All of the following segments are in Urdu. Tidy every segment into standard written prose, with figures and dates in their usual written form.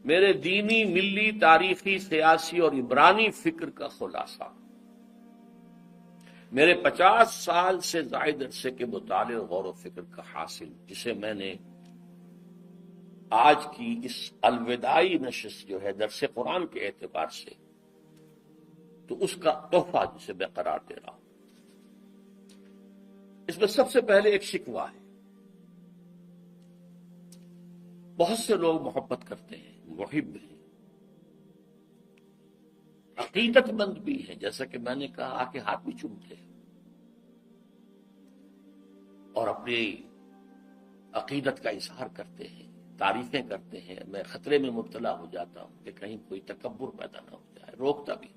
میرے دینی، ملی، تاریخی، سیاسی اور عمرانی فکر کا خلاصہ، میرے 50 سال سے زائد عرصے کے مطالعے اور غور و فکر کا حاصل، جسے میں نے آج کی اس الوداعی نشست جو ہے درس قرآن کے اعتبار سے، تو اس کا تحفہ جسے میں قرار دے رہا ہوں۔ اس میں سب سے پہلے ایک شکوہ ہے۔ بہت سے لوگ محبت کرتے ہیں، محب ہیں، عقیدت مند بھی ہیں، جیسا کہ میں نے کہا کہ ہاتھ بھی چومتے ہیں اور اپنی عقیدت کا اظہار کرتے ہیں، تعریفیں کرتے ہیں۔ میں خطرے میں مبتلا ہو جاتا ہوں کہ کہیں کوئی تکبر پیدا نہ ہو جائے، روکتا بھی۔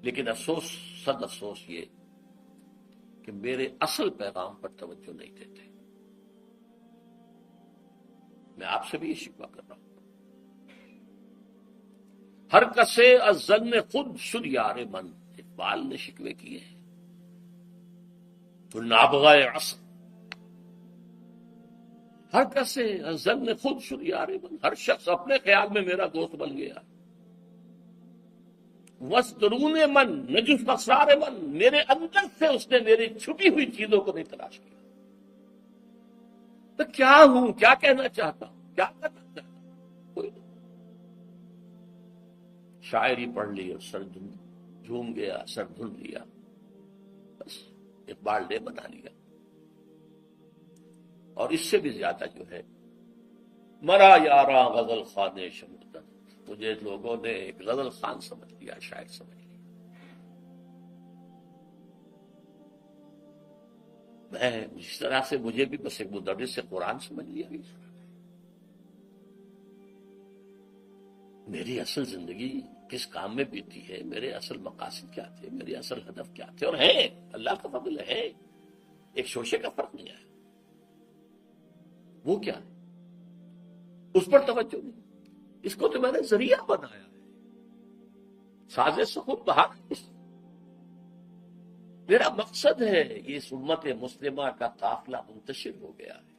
لیکن افسوس، صد افسوس یہ کہ میرے اصل پیغام پر توجہ نہیں دیتے۔ میں آپ سے بھی یہ شکوہ کر رہا ہوں۔ ہر کسے از ظن خود شد یار من، اقبال نے شکوے کیے ہیں۔ تو نابغہ عصر، ہر کسے از ظن خود شد یار من، ہر شخص اپنے خیال میں میرا دوست بن گیا۔ وَاسْدُرُونِ من نجف اسرار من، میرے اندر سے اس نے میری چھپی ہوئی چیزوں کو نہیں تلاش کیا۔ تو کیا ہوں، کیا کہنا چاہتا ہوں، کیا کرنا چاہتا ہوں، کوئی نہیں۔ شاعری پڑھ لی اور سر جھوم گیا، سر دھن لیا، بس اقبال نے بنا لیا۔ اور اس سے بھی زیادہ جو ہے، مرا یاراں غزل خان شمردن، مجھے لوگوں نے ایک غزل خان سمجھ لیا، شاعر سمجھ لیا۔ میں اس طرح سے مجھے بھی بس ایک مدرس سے قرآن سمجھ لیا گیا۔ میری اصل زندگی کس کام میں بیتی ہے، میرے اصل مقاصد کیا تھے، میرے اصل ہدف کیا تھے، اور ہے اللہ کا فضل ہے، ایک شوشے کا فرق نہیں ہے۔ وہ کیا ہے، اس پر توجہ نہیں۔ اس کو تو میں نے ذریعہ بنایا ہے، سازِ سخن بہار۔ میرا مقصد ہے یہ اس امت مسلمہ کا قافلہ منتشر ہو گیا ہے۔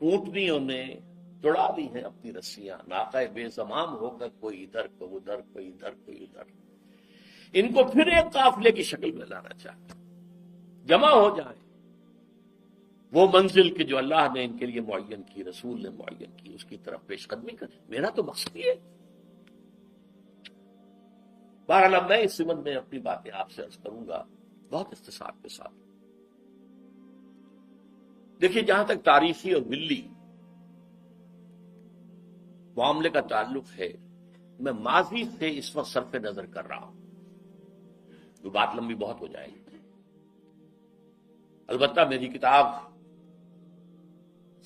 اونٹنیوں نے توڑا دی ہیں اپنی رسیاں، ناقہ بے زمام ہو کر کوئی ادھر کوئی ادھر، کوئی ادھر کوئی ادھر۔ ان کو پھر ایک قافلے کی شکل میں لانا چاہتا، جمع ہو جائیں وہ منزل کہ جو اللہ نے ان کے لیے معین کی، رسول نے معین کی، اس کی طرف پیش قدمی کریں۔ میرا تو مقصد یہ ہے۔ بہرحال اب میں اس سمت میں اپنی باتیں آپ سے عرض کروں گا بہت اختصار کے ساتھ۔ دیکھیے، جہاں تک تاریخی اور ملی معاملے کا تعلق ہے، میں ماضی سے اس وقت صرف نظر کر رہا ہوں، یہ بات لمبی بہت ہو جائے گی۔ البتہ میری کتاب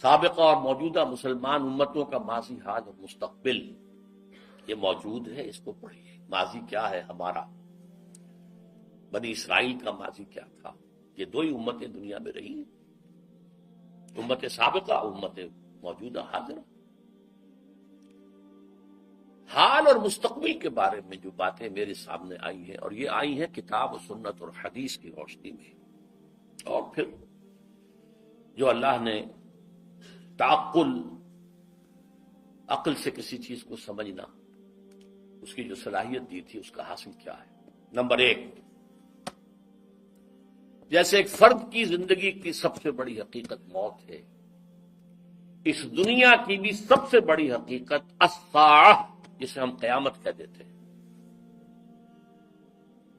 سابقہ اور موجودہ مسلمان امتوں کا ماضی، حال اور مستقبل یہ موجود ہے، اس کو پڑھیے۔ ماضی کیا ہے ہمارا، بنی اسرائیل کا ماضی کیا تھا۔ یہ دو ہی امتیں دنیا میں رہی، امت سابقہ، امت موجودہ حاضرہ۔ حال اور مستقبل کے بارے میں جو باتیں میرے سامنے آئی ہیں، اور یہ آئی ہیں کتاب و سنت اور حدیث کی روشنی میں، اور پھر جو اللہ نے تعقل، عقل سے کسی چیز کو سمجھنا، اس کی جو صلاحیت دی تھی، اس کا حاصل کیا ہے۔ نمبر 1، جیسے ایک فرد کی زندگی کی سب سے بڑی حقیقت موت ہے، اس دنیا کی بھی سب سے بڑی حقیقت الساعہ، جسے ہم قیامت کہہ دیتے ہیں۔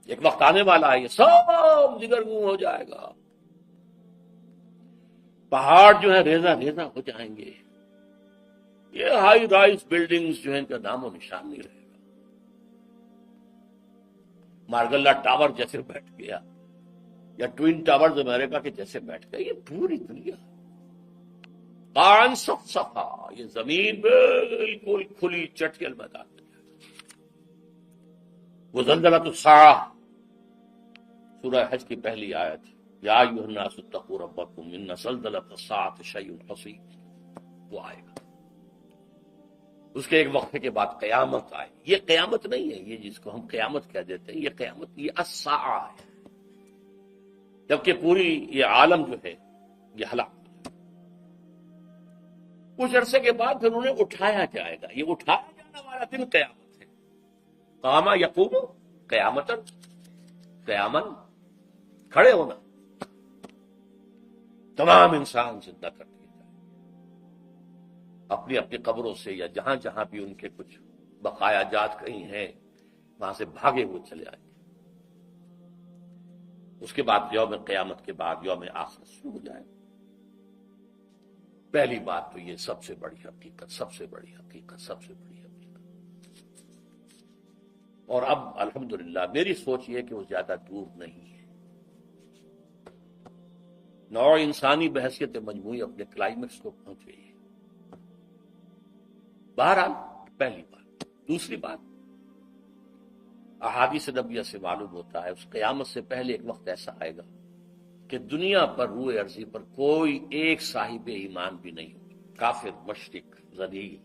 ایک وقت آنے والا ہے، یہ سب جگرگوں ہو جائے گا، پہاڑ جو ہے ریزہ ریزہ ہو جائیں گے، یہ ہائی رائز بلڈنگز جو ہیں ان کا نام و نشان نہیں رہے گا، مارگلہ ٹاور جیسے بیٹھ گیا، یا ٹوین ٹاورز امریکہ کے جیسے بیٹھ گیا، یہ پوری دنیا قان صفصفا، یہ زمین بالکل کھلی چٹیل میدان میں وہ زلزلۃ الساعہ، سورہ حج کی پہلی آیت، یا ایھا الناس اتقوا ربکم ان زلزلۃ الساعۃ شیء عظیم، وہ آئے گا۔ اس کے ایک وقفے کے بعد قیامت آئے۔ یہ قیامت نہیں ہے، یہ جس کو ہم قیامت کہہ دیتے ہیں، یہ قیامت، یہ الساعہ ہے، جبکہ پوری یہ عالم جو ہے یہ ہلاک۔ کچھ عرصے کے بعد پھر انہیں اٹھایا جائے گا. یہ اٹھایا جانا والا دن قیامت ہے. قام یقوم قیامت، قیامت کھڑے ہونا، تمام انسان زندہ کر دیے جائیں اپنی اپنی قبروں سے، یا جہاں جہاں بھی ان کے کچھ بقایا جات کہیں ہیں وہاں سے بھاگے ہوئے چلے آئیں گے. اس کے بعد یوم قیامت کے بعد یوم آخرت شروع ہو جائے. پہلی بات تو یہ سب سے بڑی حقیقت، سب سے بڑی حقیقت، سب سے بڑی حقیقت. اور اب الحمدللہ میری سوچ یہ کہ وہ زیادہ دور نہیں ہے. نوع انسانی بحثیت مجموعی اپنے کلائمیکس کو پہنچ گئی ہے. بہرحال پہلی بات. دوسری بات، احادیث نبویہ سے معلوم ہوتا ہے اس قیامت سے پہلے ایک وقت ایسا آئے گا کہ دنیا پر روئے ارضی پر کوئی ایک صاحب ایمان بھی نہیں ہوگا. کافر، مشرک، ذلیل.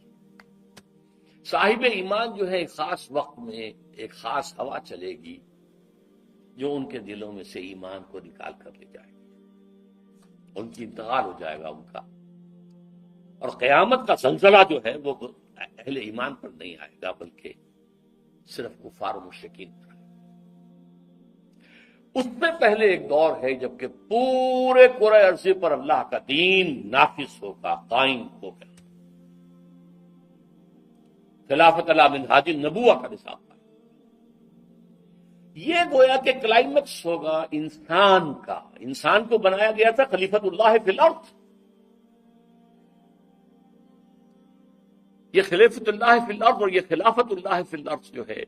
صاحب ایمان جو ہے ایک خاص وقت میں ایک خاص ہوا چلے گی جو ان کے دلوں میں سے ایمان کو نکال کر لے جائے گی. ان کی انتقال ہو جائے گا ان کا. اور قیامت کا زلزلہ جو ہے وہ اہل ایمان پر نہیں آئے گا بلکہ صرف کفار و مشرکین پر آئے گا. اس سے پہلے ایک دور ہے جبکہ پورے کرۂ ارضی پر اللہ کا دین نافذ ہوگا، قائم ہوگا. خلافت علی منہاج النبوہ کا نظام ہے. یہ گویا کہ کلائمیکس ہوگا انسان کا. انسان کو بنایا گیا تھا خلیفۃ اللہ فی الارض. یہ خلیفۃ اللہ فی الارض اور یہ خلافت اللہ فی الارض جو ہے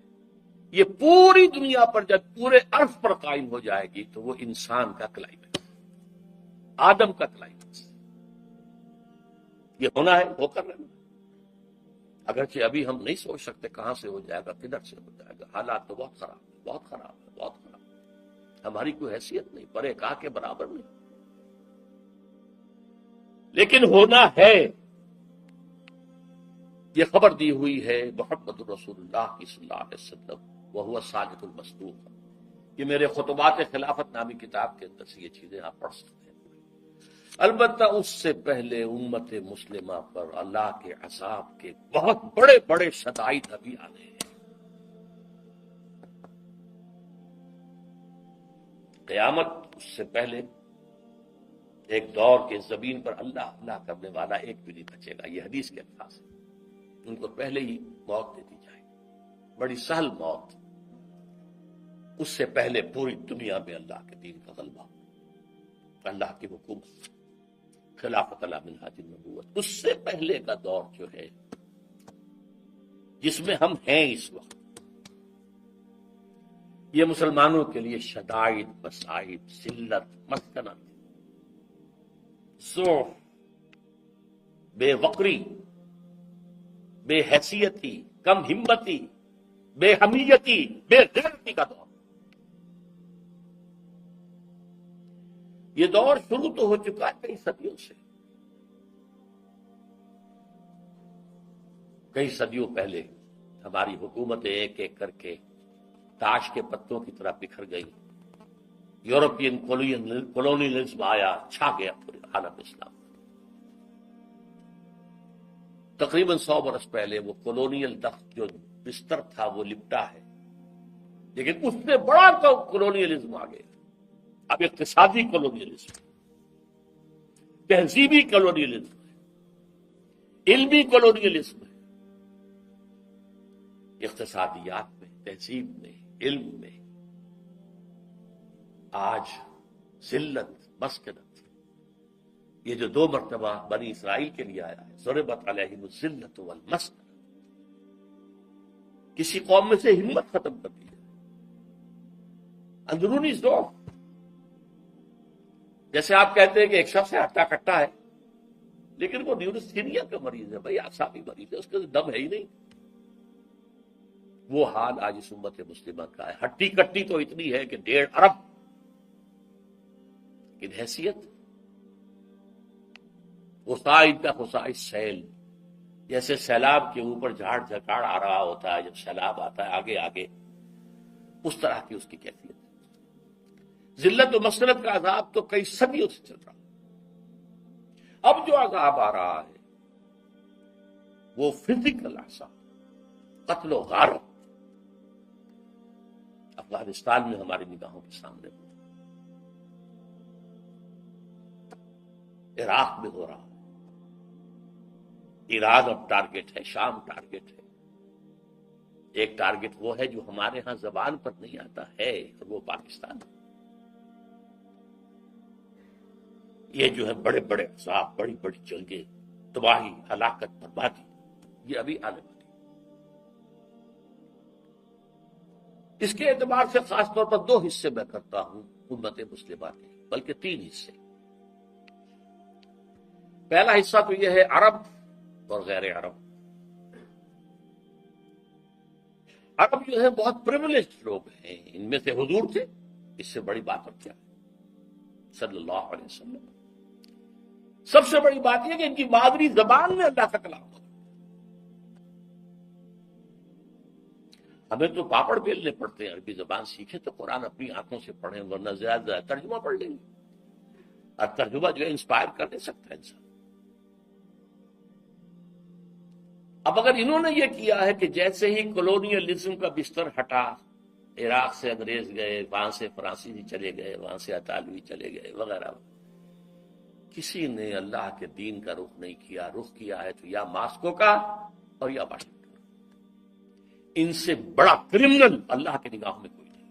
یہ پوری دنیا پر جب پورے عرض پر قائم ہو جائے گی تو وہ انسان کا کلائمیکس، آدم کا کلائمیکس. یہ ہونا ہے، ہو کر رہنا. اگرچہ ابھی ہم نہیں سوچ سکتے کہاں سے ہو جائے گا، کدھر سے ہو جائے گا. حالات تو بہت خراب ہے، بہت خراب ہے، بہت خراب ہے. ہماری کوئی حیثیت نہیں، پرے کہا کے برابر نہیں، لیکن ہونا ہے. یہ خبر دی ہوئی ہے محمد رسول اللہ کی صلی اللہ علیہ وسلم وہو الصادق المصدوق. یہ میرے خطبات خلافت نامی کتاب کے اندر سے یہ چیزیں آپ پڑھ سکتے ہیں. البتہ اس سے پہلے امت مسلمہ پر اللہ کے عذاب کے بہت بڑے بڑے شدائد ابھی آنے ہیں. قیامت اس سے پہلے ایک دور کے زمین پر اللہ اللہ کرنے والا ایک بھی نہیں بچے گا. یہ حدیث کے الفاظ ہیں. ان کو پہلے ہی موت دے دی جائے گی، بڑی سہل موت. اس سے پہلے پوری دنیا میں اللہ کے دین کا غلبہ، اللہ کی حکومت، خلافت علی منہاج النبوت. اس سے پہلے کا دور جو ہے جس میں ہم ہیں اس وقت، یہ مسلمانوں کے لیے شدائد، مصائب، ذلت، مسکنت، ضعف، بے وقری، بے حیثیتی، کم ہمتی، بے حمیتی، بے غیرتی کا دور. یہ دور شروع تو ہو چکا ہے کئی صدیوں سے. کئی صدیوں پہلے ہماری حکومتیں ایک ایک کر کے تاش کے پتوں کی طرح بکھر گئی. یورپین کولونیلزم آیا، چھا گیا پورے عالم اسلام. تقریباً 100 برس پہلے وہ کولونیل تخت جو بستر تھا وہ لپٹا ہے، لیکن اس سے بڑا کولونیلزم آ گیا. اب اقتصادی کولونیلزم، تہذیبی کولونیلزم ہے، علمی کولونیلزم ہے. اقتصادیات میں، تہذیب میں، علم میں آج ذلت، مسکنت. یہ جو 2 مرتبہ بنی اسرائیل کے لیے آیا ہے، ضربت علیہم الذلۃ والمسکنۃ، کسی قوم میں سے ہمت ختم کر دی ہے، اندرونی ضعف. جیسے آپ کہتے ہیں کہ ایک شخص ہے ہٹا کٹا ہے، لیکن وہ نیورستھینیا کا مریض ہے، بھائی اعصابی مریض ہے، اس کے دم ہے ہی نہیں. وہ حال آج اس امت مسلمہ کا ہے. ہٹی کٹی تو اتنی ہے کہ 1.5 ارب، لیکن حیثیت غصائد کا غصائد سیل، جیسے سیلاب کے اوپر جھاڑ جھکاڑ آ رہا ہوتا ہے جب سیلاب آتا ہے آگے آگے، اس طرح کی اس کی کیفیت. ذلت و مسکنت کا عذاب تو کئی صدیوں سے چل رہا. اب جو عذاب آ رہا ہے وہ فزیکل احساس، قتل و غارت افغانستان میں ہماری نگاہوں کے سامنے ہو، عراق میں ہو رہا ہے، ایران اب ٹارگٹ ہے، شام ٹارگٹ ہے، ایک ٹارگٹ وہ ہے جو ہمارے ہاں زبان پر نہیں آتا ہے، اور وہ پاکستان ہے۔ یہ جو ہے بڑے بڑے عذاب، بڑی بڑی جنگیں، تباہی، ہلاکت، بربادی، یہ ابھی آنے والی۔ اس کے اعتبار سے خاص طور پر دو حصے میں کرتا ہوں امت مسلمہ کے، بلکہ تین حصے۔ پہلا حصہ تو یہ ہے عرب اور غیر عرب۔ عرب جو ہے بہت پریویلیجڈ لوگ ہیں، ان میں سے حضور تھے، اس سے بڑی بات اور کیا ہے صلی اللہ علیہ وسلم۔ سب سے بڑی بات یہ کہ ان کی مادری زبان میں اللہ کا کلام ہو۔ ہمیں تو پاپڑ بیلنے پڑتے ہیں، عربی زبان سیکھے تو قرآن اپنی آنکھوں سے پڑھیں، ورنہ زیادہ ترجمہ پڑھ لیں گے، اور ترجمہ جو ہے انسپائر کر نہیں سکتا انسان۔ اب اگر انہوں نے یہ کیا ہے کہ جیسے ہی کولونیلزم کا بستر ہٹا، عراق سے انگریز گئے، وہاں سے فرانسیسی چلے گئے، وہاں سے اطالوی چلے گئے وغیرہ، کسی نے اللہ کے دین کا رخ نہیں کیا، رخ کیا ہے تو یا ماسکو کا اور یا واشنگٹن۔ ان سے بڑا کرمنل اللہ کے نگاہوں میں کوئی نہیں،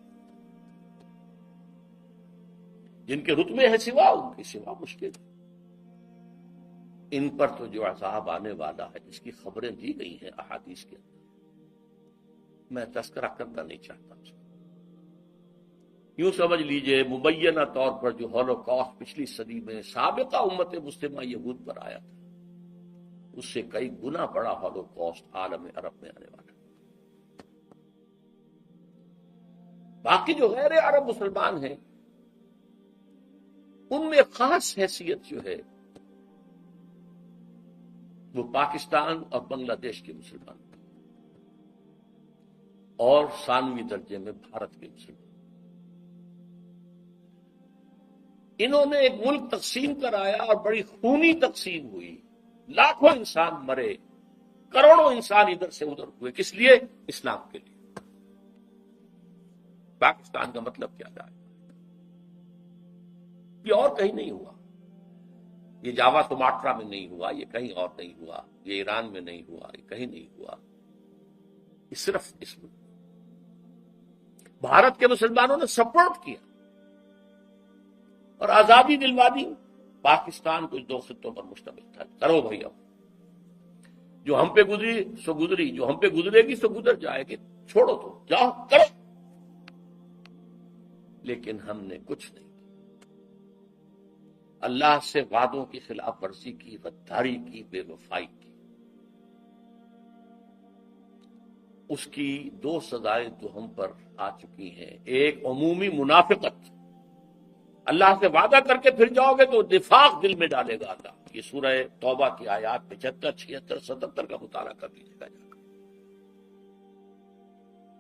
جن کے رتبے ہیں سوا ان کے سوا مشکل۔ ان پر تو جو عذاب آنے والا ہے، جس کی خبریں دی گئی ہیں احادیث کے اندر، میں تذکرہ کرنا نہیں چاہتا۔ یوں سمجھ لیجئے مبینہ طور پر جو ہولوکاسٹ پچھلی صدی میں سابقہ امت مسلمہ یہود پر آیا تھا، اس سے کئی گنا بڑا ہولوکاسٹ عالم عرب میں آنے والا۔ باقی جو غیر عرب مسلمان ہیں، ان میں خاص حیثیت جو ہے وہ پاکستان اور بنگلہ دیش کے مسلمان، اور ثانوی درجے میں بھارت کے مسلمان۔ انہوں نے ایک ملک تقسیم کرایا اور بڑی خونی تقسیم ہوئی، لاکھوں انسان مرے، کروڑوں انسان ادھر سے ادھر ہوئے، کس لیے؟ اسلام کے لیے۔ پاکستان کا مطلب کیا جائے؟ یہ اور کہیں نہیں ہوا، یہ جاوا سماٹرا میں نہیں ہوا، یہ کہیں اور نہیں ہوا، یہ ایران میں نہیں ہوا، یہ کہیں نہیں ہوا، یہ صرف اس میں بھارت کے مسلمانوں نے سپورٹ کیا اور آزادی دلوا دی۔ پاکستان کچھ دو خطوں پر مشتمل تھا، کرو بھائی، اب جو ہم پہ گزری سو گزری، جو ہم پہ گزرے گی سو گزر جائے گی، چھوڑو تو جاؤ کرو۔ لیکن ہم نے کچھ نہیں، اللہ سے وعدوں کی خلاف ورزی کی، غداری کی، بے وفائی کی۔ اس کی دو سزائیں تو ہم پر آ چکی ہیں، ایک عمومی منافقت، اللہ سے وعدہ کر کے پھر جاؤ گے تو نفاق دل میں ڈالے گا اللہ۔ یہ سورہ توبہ کی آیات 75، 76، 77 کا مطالعہ کر لیجیے گا۔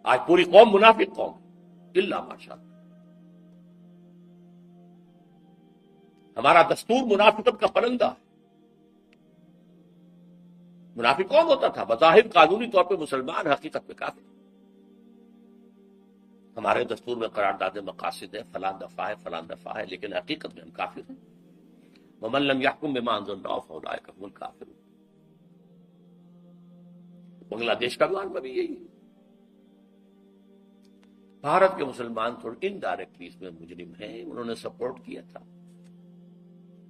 آج پوری قوم منافق قوم ہے، الا ماشاءاللہ۔ ہمارا دستور منافقت کا پرندہ ہے۔ منافق کون ہوتا تھا؟ بظاہر قانونی طور پہ مسلمان، حقیقت میں کافر۔ ہمارے دستور میں قرارداد مقاصد ہے، فلاں دفعہ ہے، فلاں دفعہ ہے، لیکن حقیقت میں ہم کافر ہیں۔ ومن لم يحكم بما انزل الله فاولئك هم الكافرون۔ بنگلہ دیش کا معاملہ بھی یہی ہے۔ بھارت کے مسلمان تھوڑے انڈائریکٹلی اس میں مجرم ہیں، انہوں نے سپورٹ کیا تھا۔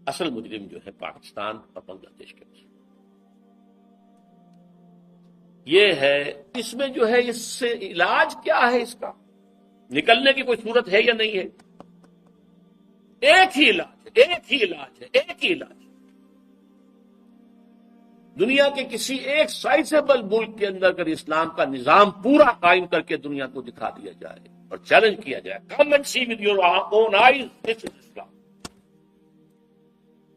اصل مجرم جو ہے پاکستان اور بنگلہ دیش کے مسلمان۔ یہ ہے، اس میں جو ہے اس سے علاج کیا ہے، اس کا نکلنے کی کوئی صورت ہے یا نہیں ہے؟ ایک ہی علاج ہے، ایک ہی علاج ہے، ایک ہی علاج ہے۔ دنیا کے کسی ایک سائزیبل ملک کے اندر اگر اسلام کا نظام پورا قائم کر کے دنیا کو دکھا دیا جائے اور چیلنج کیا جائے، come and see with your own eyes this is Islam,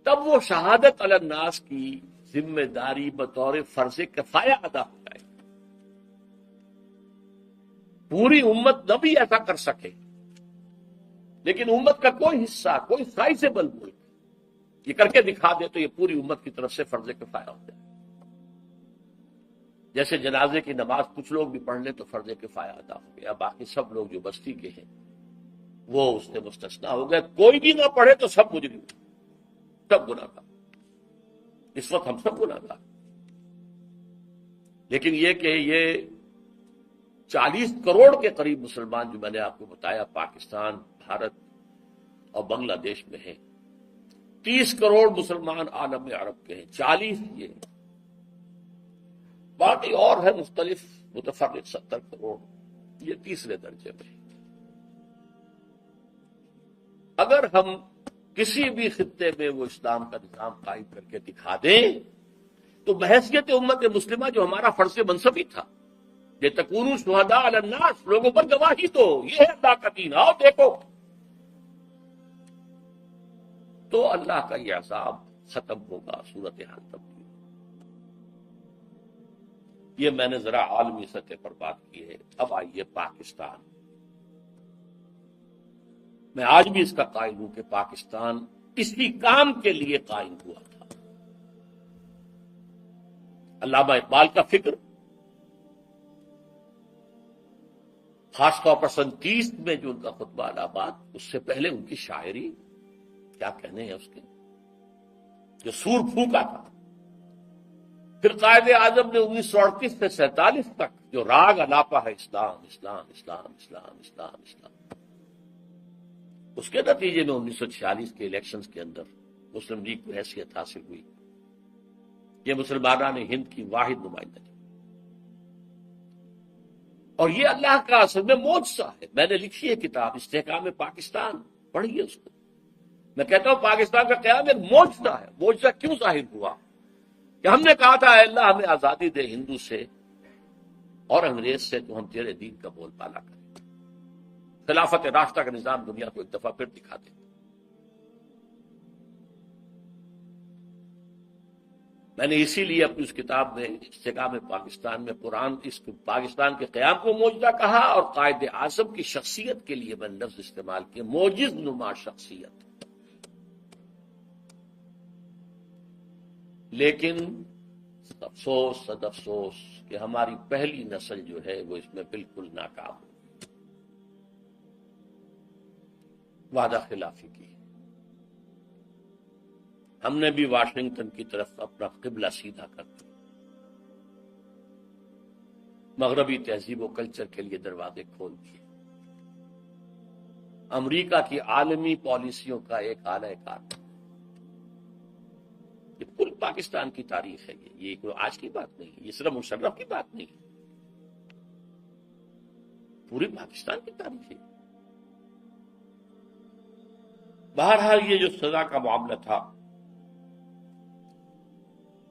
تب وہ شہادت علی الناس کی ذمہ داری بطور فرض کفایہ ادا ہو جائے۔ پوری امت نہ بھی ایسا کر سکے، لیکن امت کا کوئی حصہ، کوئی سائزیبل ملک یہ کر کے دکھا دے تو یہ پوری امت کی طرف سے فرض کفایہ ہو جائے۔ جیسے جنازے کی نماز کچھ لوگ بھی پڑھ لیں تو فرض کفایہ ادا ہو گیا، باقی سب لوگ جو بستی کے ہیں وہ اس سے مستثنا ہو گئے۔ کوئی بھی نہ پڑھے تو سب مجرم، سب گناہ گار، اس وقت ہم سب گناہ گار۔ لیکن یہ کہ یہ 40 کروڑ کے قریب مسلمان جو میں نے آپ کو بتایا پاکستان، بھارت اور بنگلہ دیش میں ہیں، 30 کروڑ مسلمان عالم عرب کے ہیں، 40 یہ، باقی اور ہے مختلف متفرق 70 کروڑ، یہ تیسرے درجے میں۔ اگر ہم کسی بھی خطے میں وہ اسلام کا نظام قائم کر کے دکھا دیں تو بحیثیت امت مسلمہ جو ہمارا فرض منصبی تھا، یہ تکونوا شہداء علی الناس، لوگوں پر گواہی دو، یہ ہے اللہ کا دین، آؤ دیکھو، تو اللہ کا یہ عذاب ختم ہوگا، صورتحال تبدیل۔ یہ میں نے ذرا عالمی سطح پر بات کی ہے۔ اب آئیے پاکستان۔ میں آج بھی اس کا قائل ہوں کہ پاکستان اسی کام کے لیے قائم ہوا تھا۔ علامہ اقبال کا فکر، خاص طور پر 30 میں جو ان کا خطبہ الہ آباد، اس سے پہلے ان کی شاعری، کیا کہنے ہیں اس کے، جو سور پھونکا تھا۔ پھر قائد اعظم نے 1938 سے 47 تک جو راگ الاپا ہے، اسلام اسلام اسلام اسلام اسلام اسلام، اس کے نتیجے میں 1946 کے الیکشنز کے اندر مسلم لیگ کو حیثیت حاصل ہوئی۔ یہ مسلمانان ہند کی واحد نمائندگی، اور یہ اللہ کا اصل میں معجزہ ہے۔ میں نے لکھی ہے کتاب استحکام پاکستان، پڑھیے اس کو۔ میں کہتا ہوں پاکستان کا قیام ایک معجزہ ہے۔ معجزہ کیوں ظاہر ہوا؟ کہ ہم نے کہا تھا اے اللہ ہمیں آزادی دے ہندو سے اور انگریز سے، تو ہم تیرے دین کا بول بالا کریں، خلافت راستہ کا نظام دنیا کو ایک دفعہ پھر دکھا دیں۔ میں نے اسی لیے اپنی اس کتاب میں استحکام پاکستان میں قرآن اس پاکستان کے قیام کو معجزہ کہا، اور قائد اعظم کی شخصیت کے لیے میں نے لفظ استعمال کیا، معجز نما شخصیت۔ لیکن افسوس صد افسوس کہ ہماری پہلی نسل جو ہے وہ اس میں بالکل ناکام ہو، وعدہ خلافی کی۔ ہم نے بھی واشنگٹن کی طرف اپنا قبلہ سیدھا کر دیا، مغربی تہذیب و کلچر کے لیے دروازے کھول دیے، امریکہ کی عالمی پالیسیوں کا ایک اعلی کار۔ یہ کل پاکستان کی تاریخ ہے، یہ کوئی آج کی بات نہیں ہے، یہ صرف مشرف کی بات نہیں ہے، پوری پاکستان کی تاریخ ہے۔ بہرحال یہ جو سزا کا معاملہ تھا،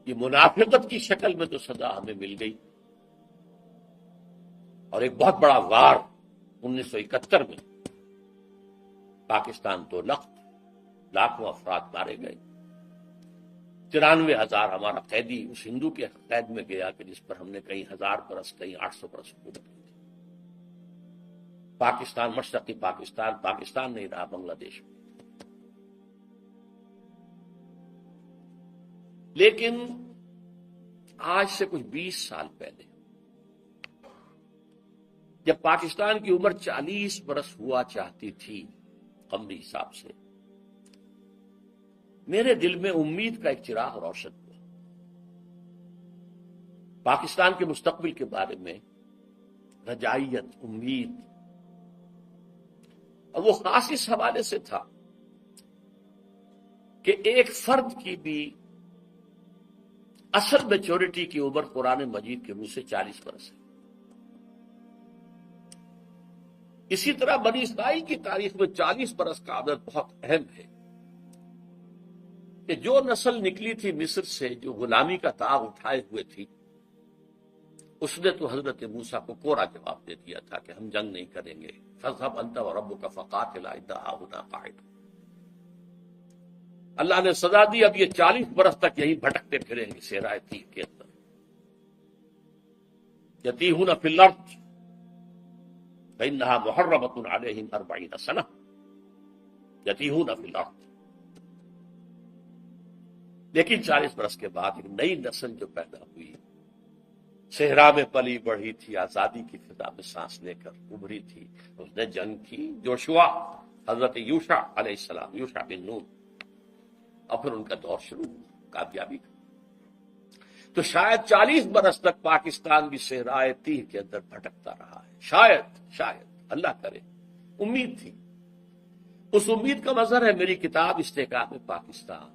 یہ منافقت کی شکل میں تو سزا ہمیں مل گئی، اور ایک بہت بڑا وار 1971 میں پاکستان تو لاکھوں افراد مارے گئے، 93,000 ہمارا قیدی اس ہندو کے قید میں گیا کہ جس پر ہم نے کہیں 1000 برس کہیں 800 برس حکومت کی تھی۔ پاکستان مشرقی پاکستان نہیں رہا، بنگلہ دیش میں۔ لیکن آج سے کچھ 20 سال پہلے جب پاکستان کی عمر 40 برس ہوا چاہتی تھی قمری حساب سے، میرے دل میں امید کا ایک چراغ روشن ہوا، پاکستان کے مستقبل کے بارے میں رجائیت، امید، اور وہ خاص اس حوالے سے تھا کہ ایک فرد کی بھی اصل میچورٹی کی عمر قرآن مجید کے منہ سے 40 برس ہے۔ اسی طرح بنی اسرائیل کی تاریخ میں 40 برس کا عدد بہت اہم ہے، کہ جو نسل نکلی تھی مصر سے، جو غلامی کا تاغ اٹھائے ہوئے تھی، اس نے تو حضرت موسیٰ کو کوڑا جواب دے دیا تھا کہ ہم جنگ نہیں کریں گے، فاذهب انت وربك فقاتلا إنا هاهنا قاعدون۔ اللہ نے سزا دی، اب یہ 40 برس تک یہی بھٹکتے پھریں گے صحرائے تیہ کے اندر، یتیہون فی الارض فإنها محرمة علیہم 40 سنہ، یتیہون فی الارض۔ لیکن 40 برس کے بعد ایک نئی نسل جو پیدا ہوئی، صحرا میں پلی بڑھی تھی، آزادی کی فضا میں سانس لے کر ابھری تھی، اس نے جنگ کی جوشوا حضرت یوشع علیہ السلام، یوشع بن نون، اور پھر ان کا دور شروع ہوا کامیابی کا۔ تو شاید 40 برس تک پاکستان بھی صحرائے تیہ کے اندر بھٹکتا رہا ہے، شاید اللہ کرے، امید تھی۔ اس امید کا مظہر ہے میری کتاب استحکام پاکستان،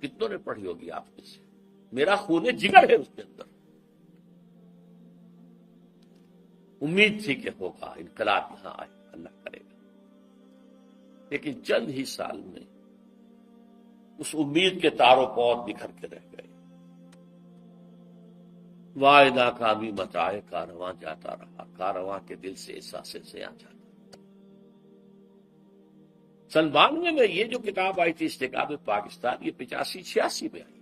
کتنوں نے پڑھی ہوگی آپ میں سے، میرا خون جگر ہے اس کے اندر۔ امید تھی کہ ہوگا، انقلاب یہاں آئے، اللہ کرے گا، لیکن چند ہی سال میں اس امید کے تاروں پور بکھر کے رہ گئے۔ وائے ناکامی متائے کارواں جاتا رہا، کارواں کے دل سے احساس زیاں جاتا۔ سن 92 میں یہ جو کتاب آئی تھی استحکام پاکستان، یہ 85-86 میں آئی،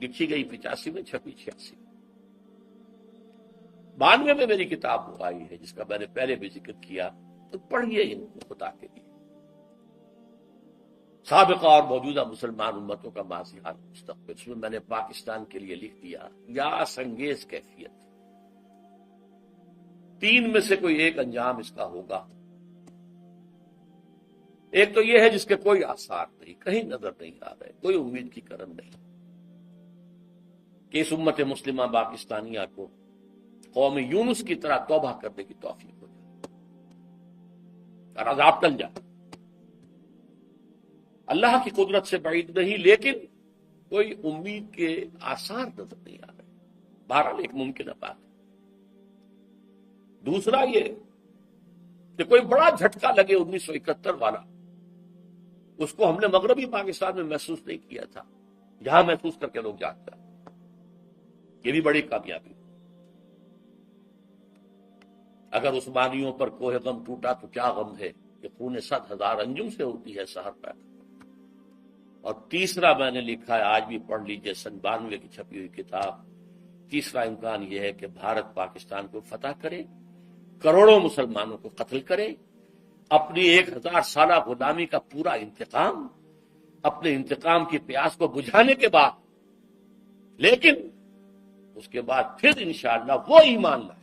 لکھی گئی 85 میں، چھپی 86 میں۔ 92 میں میری کتاب وہ آئی ہے جس کا میں نے پہلے بھی ذکر کیا، تو پڑھیے ان کو خدا کے لیے۔ سابقہ اور موجودہ مسلمان امتوں کا ماضی حال مستقبل، اس میں میں نے پاکستان کے لیے لکھ دیا یا سنگیز کیفیت، 3 میں سے کوئی ایک انجام اس کا ہوگا۔ ایک تو یہ ہے جس کے کوئی آثار نہیں، کہیں نظر نہیں آ رہے، کوئی امید کی کرن نہیں کہ اس امت مسلمہ پاکستانیہ کو قوم یونس کی طرح توبہ کرنے کی توفیق ہو جائے اور عذاب ٹل جائے۔ اللہ کی قدرت سے بعید نہیں، لیکن کوئی امید کے آثار نظر نہیں آ رہے۔ بہرحال ایک ممکنہ بات ہے۔ دوسرا یہ کہ کوئی بڑا جھٹکا لگے 1971 والا، اس کو ہم نے مغربی پاکستان میں محسوس نہیں کیا تھا، یہاں محسوس کر کے لوگ جاگتے ہیں، یہ بھی بڑی کامیابی۔ اگر عثمانیوں پر کوہ غم ٹوٹا تو کیا غم ہے کہ خون 100,000 انجم سے ہوتی ہے سحر پیدا۔ اور تیسرا میں نے لکھا ہے، آج بھی پڑھ لیجئے، سن 92 کی چھپی ہوئی کتاب، تیسرا امکان یہ ہے کہ بھارت پاکستان کو فتح کرے، کروڑوں مسلمانوں کو قتل کرے، اپنی 1000 سالہ غلامی کا پورا انتقام، اپنے انتقام کی پیاس کو بجھانے کے بعد، لیکن اس کے بعد پھر انشاءاللہ وہ ایمان لائے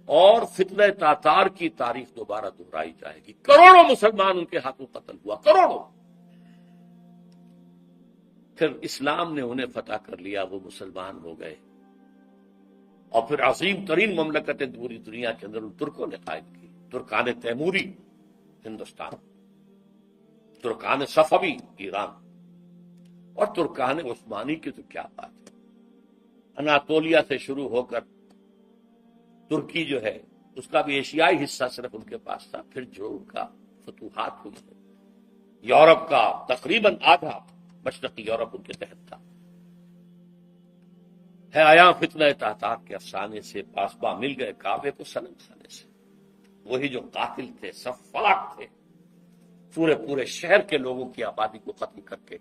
اور فتنہ تاتار کی تاریخ دوبارہ دہرائی جائے گی۔ کروڑوں مسلمان ان کے ہاتھوں قتل ہوا، کروڑوں۔ پھر اسلام نے انہیں فتح کر لیا، وہ مسلمان ہو گئے، اور پھر عظیم ترین مملکتیں پوری دنیا کے اندر ان ترکوں نے قائم کی، ترکان تیموری ہندوستان، ترکان صفوی ایران، اور ترکان عثمانی کی تو کیا بات ہے۔ اناطولیہ سے شروع ہو کر ترکی جو ہے اس کا بھی ایشیائی حصہ صرف ان کے پاس تھا، پھر جو ان کا فتوحات ہوئی ہے، یورپ کا تقریباً آدھا مشرقی یورپ ان کے تحت تھا۔ ہے آیا فتنہ تاتار کے افسانے سے، پاسباں مل گئے کعبے کو صنم کھانے سے، وہی جو قاتل تھے، سفاک تھے، پورے شہر کے لوگوں کی آبادی کو ختم کر کے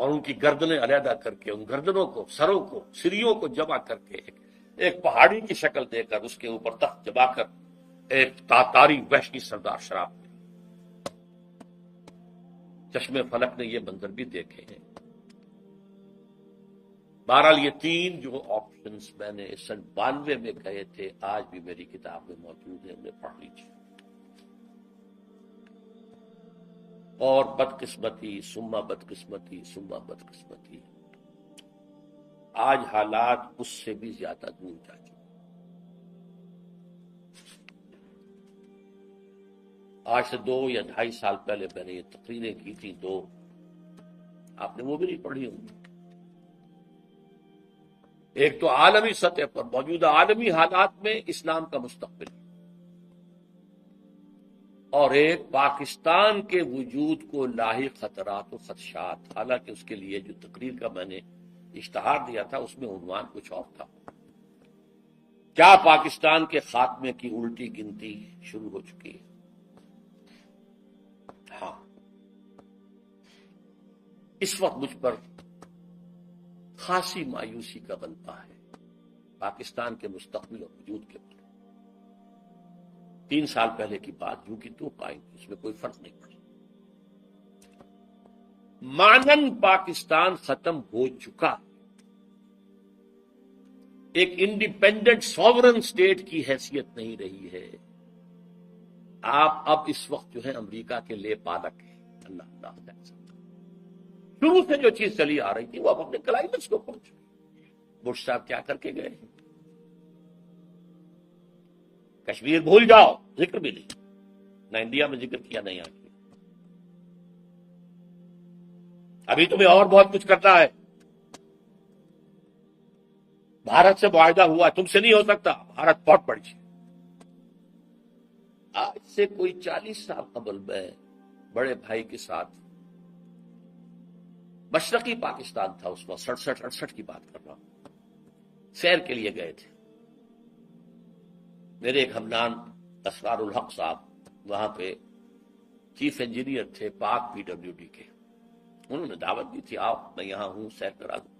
اور ان کی گردنیں علیحدہ کر کے، ان گردنوں کو، سروں کو، سریوں کو جمع کر کے ایک پہاڑی کی شکل دے کر اس کے اوپر تخت جما کر ایک تاتاری وحشی سردار شراب دے۔ چشمے فلک نے یہ منظر بھی دیکھے ہیں۔ بہرحال یہ 3 جو آپشنز میں نے سن 92 میں کہے تھے، آج بھی میری کتاب میں موجود ہیں، انہیں پڑھ لیجیے۔ اور بدقسمتی ثم بدقسمتی ثم بدقسمتی، آج حالات اس سے بھی زیادہ دور جا چکے۔ آج سے 2 یا 2.5 سال پہلے میں نے یہ تقریریں کی تھی 2، آپ نے وہ بھی نہیں پڑھی ہوں گی۔ ایک تو عالمی سطح پر موجودہ عالمی حالات میں اسلام کا مستقبل، اور ایک پاکستان کے وجود کو لاحق خطرات و خدشات۔ حالانکہ اس کے لیے جو تقریر کا میں نے اشتہار دیا تھا اس میں عنوان کچھ اور تھا، کیا پاکستان کے خاتمے کی الٹی گنتی شروع ہو چکی ہے؟ ہاں، اس وقت مجھ پر خاصی مایوسی کا غلبہ ہے پاکستان کے مستقبل اور وجود کے بارے۔ 3 سال پہلے کی بات یوں کی تو قائم، اس میں کوئی فرق نہیں پڑا۔ مانن پاکستان ختم ہو چکا، ایک انڈیپینڈنٹ ساورن اسٹیٹ کی حیثیت نہیں رہی ہے. آپ اب اس وقت جو ہے امریکہ کے لے پالک ہیں. اللہ اللہ شروع سے جو چیز چلی آ رہی تھی وہ اب اپنے کلائمیکس کو پہنچ گئی. بش صاحب کیا کر کے گئے ہیں؟ کشمیر بھول جاؤ، ذکر بھی نہیں، نہ انڈیا میں ذکر کیا، نہیں آگے. ابھی تمہیں اور بہت کچھ کرنا ہے. بھارت سے معاہدہ ہوا، تم سے نہیں ہو سکتا، بھارت بہت بڑی ہے. آج سے کوئی 40 سال قبل میں بڑے بھائی کے ساتھ مشرقی پاکستان تھا اس وقت، 67-68 کی بات کر رہا ہوں، سیر کے لیے گئے تھے. میرے ایک ہمنان اسرار الحق صاحب وہاں پہ چیف انجینئر تھے پاک پی ڈبلیو ڈی کے. انہوں نے دعوت دی تھی، آؤ میں یہاں ہوں، سیر کرا دوں.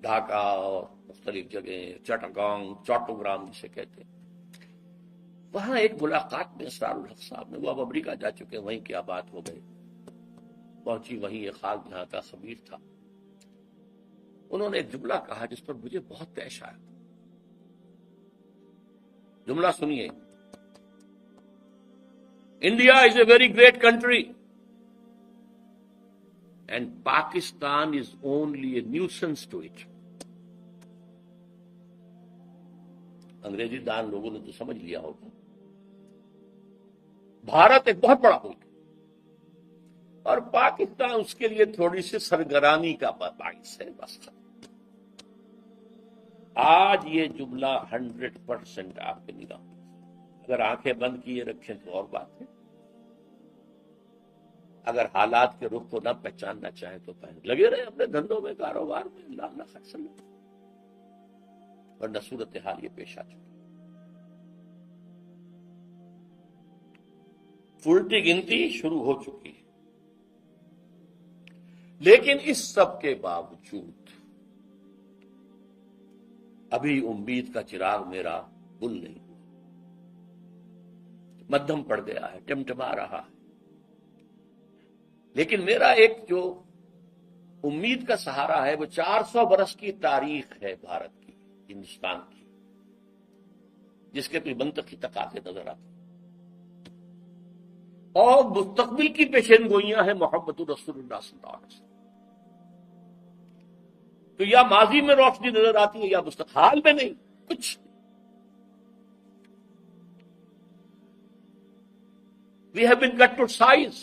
ڈھاکہ اور مختلف جگہیں، چٹاگانگ، چوٹوگرام جسے کہتے ہیں. وہاں ایک ملاقات میں اسرار الحق صاحب نے، وہ اب امریکہ جا چکے، وہیں کیا بات ہو گئی، پہنچی وہیں ایک خاک جہاں کا خبیر تھا. انہوں نے ایک جملہ کہا جس پر مجھے بہت پیش آیا. جملہ سنیے: India is a very great country and Pakistan is only a nuisance to it. انگریزی دان لوگوں نے تو سمجھ لیا ہوگا. بھارت ایک بہت بڑا ملک ہے اور پاکستان اس کے لیے تھوڑی سی سرگرانی کا باعث ہے، بس. آج یہ جملہ 100% آپ کے نگاہ، اگر آنکھیں بند کیے رکھیں تو اور بات ہے، اگر حالات کے رخ کو نہ پہچاننا چاہیں تو لگے رہے اپنے دھندوں میں، کاروبار میں، اللہ اللہ خیر سلام. ورنہ صورتحال یہ پیش آ چکی. الٹی گنتی شروع ہو چکی ہے. لیکن اس سب کے باوجود ابھی امید کا چراغ میرا گل نہیں ہوا، مدھم پڑ گیا ہے، ٹمٹما رہا ہے. لیکن میرا ایک جو امید کا سہارا ہے وہ 400 برس کی تاریخ ہے بھارت کی، ہندوستان کی، جس کے کوئی منطقی تقاضے نظر آتے اور مستقبل کی پیشین گوئیاں ہیں محمد رسول اللہ صلی اللہ علیہ وسلم. تو یا ماضی میں روشنی نظر آتی ہے یا مستقبل میں نہیں، کچھ. We have been cut to size.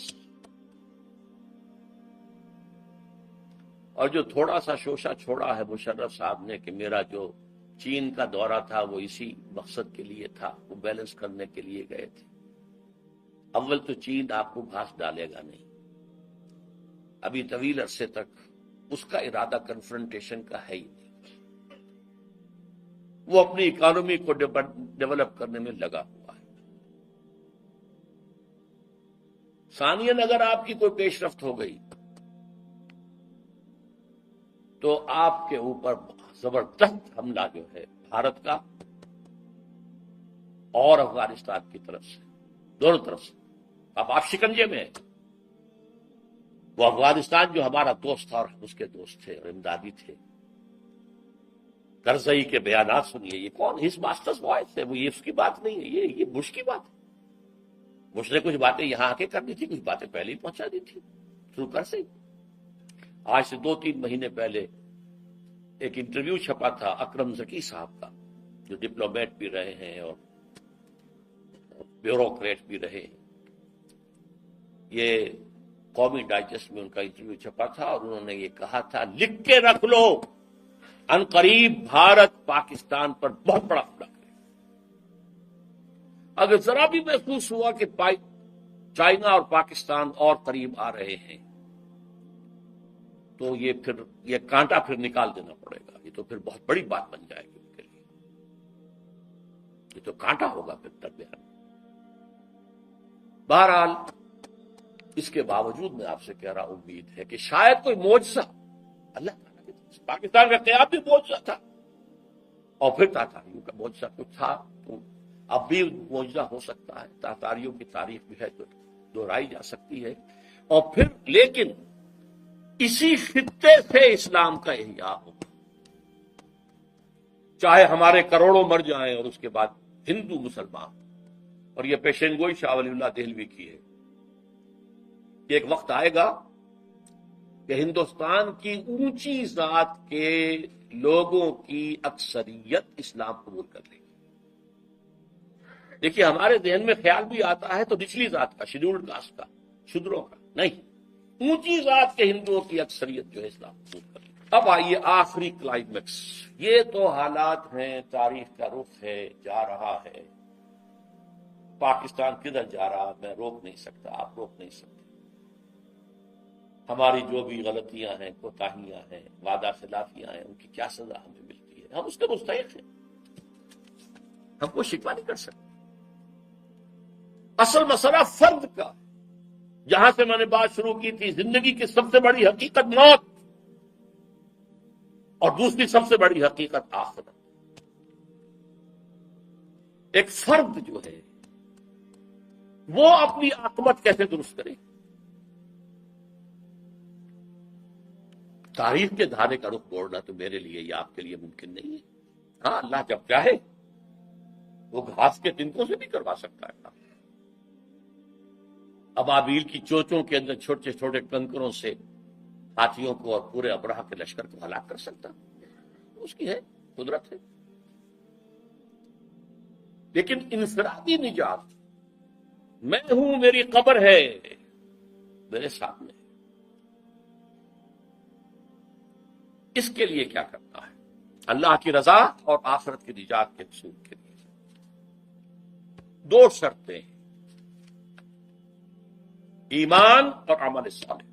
اور جو تھوڑا سا شوشہ چھوڑا ہے مشرف صاحب نے کہ میرا جو چین کا دورہ تھا وہ اسی مقصد کے لیے تھا، وہ بیلنس کرنے کے لیے گئے تھے. اول تو چین آپ کو گھاس ڈالے گا نہیں، ابھی طویل عرصے تک اس کا ارادہ کنفرنٹیشن کا ہے ہی نہیں. وہ اپنی اکانومی کو ڈیولپ کرنے میں لگا ہوا ہے. ثانیاً اگر آپ کی کوئی پیش رفت ہو گئی تو آپ کے اوپر زبردست حملہ جو ہے بھارت کا اور افغانستان کی طرف سے، دونوں طرف سے. اب آپ شکنجے میں ہیں. وہ افغانستان جو ہمارا دوست تھا اور ہم اس کے دوست تھے اور امدادی تھے. کرزئی کے بیانات سنیے، یہ کون؟ ہز ماسٹرز وائس ہے، وہ یہ اس کی بات نہیں ہے، یہ بش کی بات ہے. بش نے کچھ باتیں یہاں آ کے کرنی تھی، کچھ باتیں پہلے ہی پہنچا دی تھی شروع کر سے. آج سے 2-3 مہینے پہلے ایک انٹرویو چھپا تھا اکرم ذکی صاحب کا، جو ڈپلومیٹ بھی رہے ہیں اور بیوروکریٹ بھی رہے ہیں. یہ قومی ڈائجسٹ میں ان کا انٹرویو چھپا تھا اور انہوں نے یہ کہا تھا، لکھ کے رکھ لو، ان قریب بھارت پاکستان پر بہت بڑا حملہ کرے. اگر ذرا بھی محسوس ہوا کہ چائنا اور پاکستان اور قریب آ رہے ہیں تو یہ کانٹا پھر نکال دینا پڑے گا. یہ تو پھر بہت بڑی بات بن جائے گی ان کے لیے. یہ تو کانٹا ہوگا پھر درمیان. بہرحال اس کے باوجود میں آپ سے کہہ رہا امید ہے کہ شاید کوئی معجزہ اللہ تعالیٰ کی طرف سے. پاکستان کا قیام بھی معجزہ تھا اور پھر تاتاریوں کا معجزہ کچھ تھا، تو اب بھی معجزہ ہو سکتا ہے. تاتاریوں کی تاریخ بھی ہے تو دہرائی جا سکتی ہے. اور پھر لیکن اسی خطے سے اسلام کا احیاء ہو. چاہے ہمارے کروڑوں مر جائیں اور اس کے بعد ہندو مسلمان. اور یہ پیشین گوئی شاہ ولی اللہ دہلوی کی ہے کہ ایک وقت آئے گا کہ ہندوستان کی اونچی ذات کے لوگوں کی اکثریت اسلام قبول کر لے گی. دیکھیے ہمارے ذہن میں خیال بھی آتا ہے تو نچلی ذات کا، شیڈولڈ کاسٹ کا، شودروں کا نہیں، اونچی ذات کے ہندوؤں کی اکثریت جو ہے اسلام قبول کر لے گی. اب آئیے آخری کلائمیکس. یہ تو حالات ہیں، تاریخ کا رخ ہے، جا رہا ہے. پاکستان کدھر جا رہا میں روک نہیں سکتا، آپ روک نہیں سکتے. ہماری جو بھی غلطیاں ہیں، کوتاہیاں ہیں، وعدہ خلافیاں ہیں، ان کی کیا سزا ہمیں ملتی ہے، ہم اس کے مستحق ہیں، ہم کو شکوہ نہیں کر سکتے. اصل مسئلہ فرد کا، جہاں سے میں نے بات شروع کی تھی، زندگی کی سب سے بڑی حقیقت موت اور دوسری سب سے بڑی حقیقت آخرت. ایک فرد جو ہے وہ اپنی عاقبت کیسے درست کرے؟ تاریخ کے دھارے کا رخ موڑنا تو میرے لیے یا آپ کے لیے ممکن نہیں ہے. ہاں اللہ جب چاہے وہ گھاس کے تنکوں سے بھی کروا سکتا ہے. ابابیل کی چوچوں کے اندر چھوٹے چھوٹے کنکروں سے ہاتھیوں کو اور پورے ابرہہ کے لشکر کو ہلاک کر سکتا، اس کی ہے قدرت ہے. لیکن انفرادی نجات، میں ہوں، میری قبر ہے میرے سامنے، اس کے لیے کیا کرنا ہے؟ اللہ کی رضا اور آخرت کی نجات کے حصول کے لیے دو شرطیں، ایمان اور عمل صالح.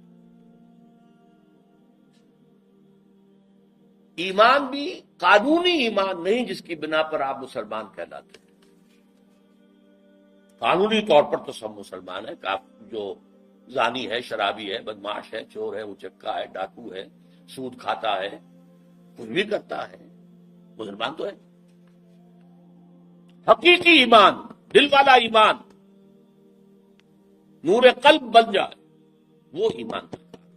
ایمان بھی قانونی ایمان نہیں جس کی بنا پر آپ مسلمان کہلاتے ہیں. قانونی طور پر تو سب مسلمان ہیں، جو زانی ہے، شرابی ہے، بدماش ہے، چور ہے، اچکا ہے، ڈاکو ہے، سود کھاتا ہے، کچھ بھی کرتا ہے، مسلمان تو ہے. حقیقی ایمان، دل والا ایمان، نور قلب بن جائے، وہ ایمان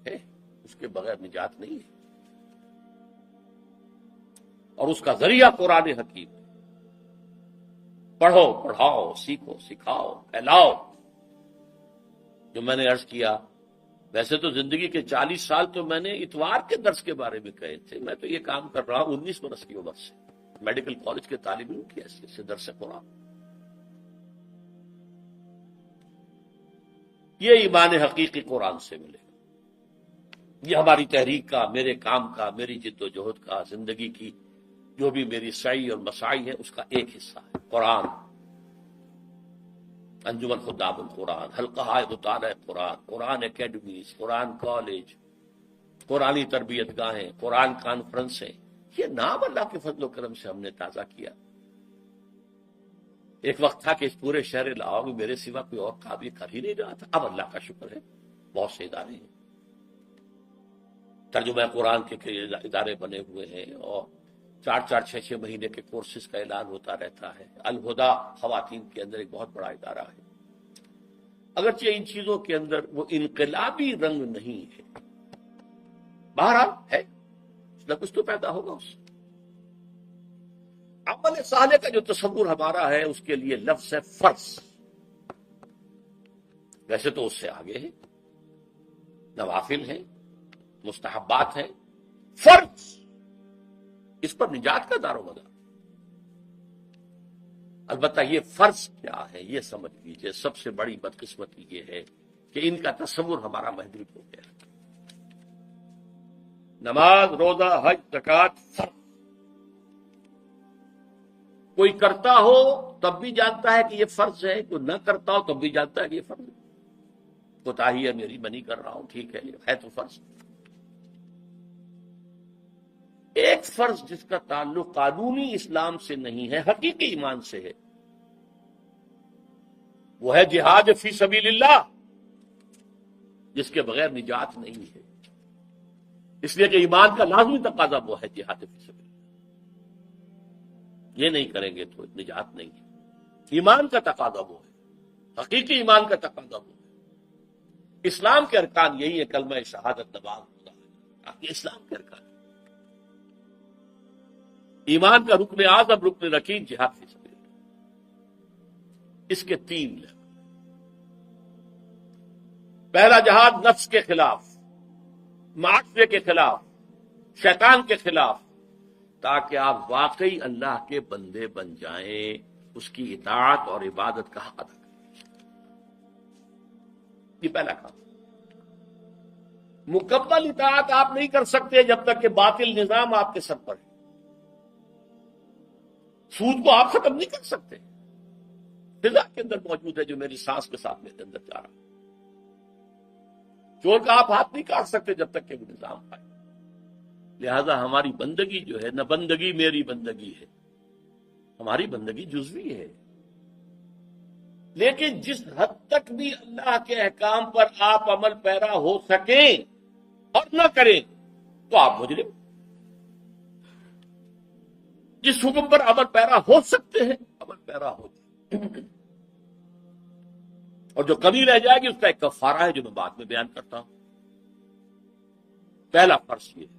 ہے، اس کے بغیر نجات نہیں ہے. اور اس کا ذریعہ قرآن حکیم. پڑھو، پڑھاؤ، سیکھو، سکھاؤ، پھیلاؤ. جو میں نے عرض کیا، ویسے تو زندگی کے 40 سال تو میں نے اتوار کے درس کے بارے میں کہے تھے. میں تو یہ کام کر رہا ہوں 19 برس کی عمر سے، میڈیکل کالج کے طالب علم کی حیثیت سے درس قرآن. یہ ایمان حقیقی قرآن سے ملے گا. یہ ہماری تحریک کا، میرے کام کا، میری جد و جہد کا، زندگی کی جو بھی میری سعی اور مساعی ہے، اس کا ایک حصہ ہے قرآن. انجمن خطاب القرآن، حلقہ مطالعہ قرآن، قرآن اکیڈمیز، قرآن کالج، قرآنی تربیت گاہیں، قرآن کانفرنسیں. یہ نام اللہ کے فضل و کرم سے ہم نے تازہ کیا. ایک وقت تھا کہ اس پورے شہر لاہور میں میرے سوا کوئی اور کام یہ کر ہی نہیں رہا تھا. اب اللہ کا شکر ہے بہت سے ادارے ہیں، ترجمہ قرآن کے ادارے بنے ہوئے ہیں، اور 4 6 مہینے کے کورسز کا اعلان ہوتا رہتا ہے. الہدا خواتین کے اندر ایک بہت بڑا ادارہ ہے. اگرچہ ان چیزوں کے اندر وہ انقلابی رنگ نہیں ہے، بہرحال ہے، کچھ تو پیدا ہوگا اس سے. عمل صالح کا جو تصور ہمارا ہے، اس کے لیے لفظ ہے فرض. ویسے تو اس سے آگے ہے، نوافل ہیں، مستحبات ہیں. فرض، اس پر نجات کا دار و مدار. البتہ یہ فرض کیا ہے یہ سمجھ لیجئے. سب سے بڑی بدقسمتی یہ ہے کہ ان کا تصور ہمارا محدود ہو گیا. نماز، روزہ، حج، زکوٰۃ فرض. کوئی کرتا ہو تب بھی جانتا ہے کہ یہ فرض ہے، کوئی نہ کرتا ہو تب بھی جانتا ہے کہ یہ فرض ہے. کوتاہی ہے میری، میں نہیں کر رہا ہوں، ٹھیک ہے تو فرض. ایک فرض جس کا تعلق قانونی اسلام سے نہیں ہے، حقیقی ایمان سے ہے، وہ ہے جہاد فی سبیل اللہ، جس کے بغیر نجات نہیں ہے. اس لیے کہ ایمان کا لازمی تقاضا وہ ہے جہاد فی سبیل اللہ. یہ نہیں کریں گے تو نجات نہیں ہے. ایمان کا تقاضا وہ ہے، حقیقی ایمان کا تقاضا وہ ہے. اسلام کے ارکان یہی ہے، کلمہ شہادت، نماز، روزہ، یہ اسلام کے ارکان. ایمان کا رکن اعظم رکن رکین جہاد فی سبیل اللہ. اس کے 3 لیول. پہلا جہاد نفس کے خلاف، معاشرے کے خلاف، شیطان کے خلاف، تاکہ آپ واقعی اللہ کے بندے بن جائیں، اس کی اطاعت اور عبادت کا حق ادا کریں. یہ پہلا کام. مکمل اطاعت آپ نہیں کر سکتے جب تک کہ باطل نظام آپ کے سر پر ہے. سود کو آپ ختم نہیں کر سکتے. فضا کے اندر موجود ہے جو میری سانس کے ساتھ میرے اندر جا رہا. چور کا آپ ہاتھ نہیں کاٹ سکتے جب تک کہ وہ نظام آئے. لہذا ہماری بندگی جو ہے، نہ بندگی میری بندگی ہے، ہماری بندگی جزوی ہے. لیکن جس حد تک بھی اللہ کے احکام پر آپ عمل پیرا ہو سکیں اور نہ کریں تو آپ مجرم. جس حکم پر عمل پیرا ہو سکتے ہیں عمل پیرا ہو جائے، اور جو کمی رہ جائے گی اس کا ایک کفارہ ہے جو میں بعد میں بیان کرتا ہوں. پہلا فرض یہ ہے.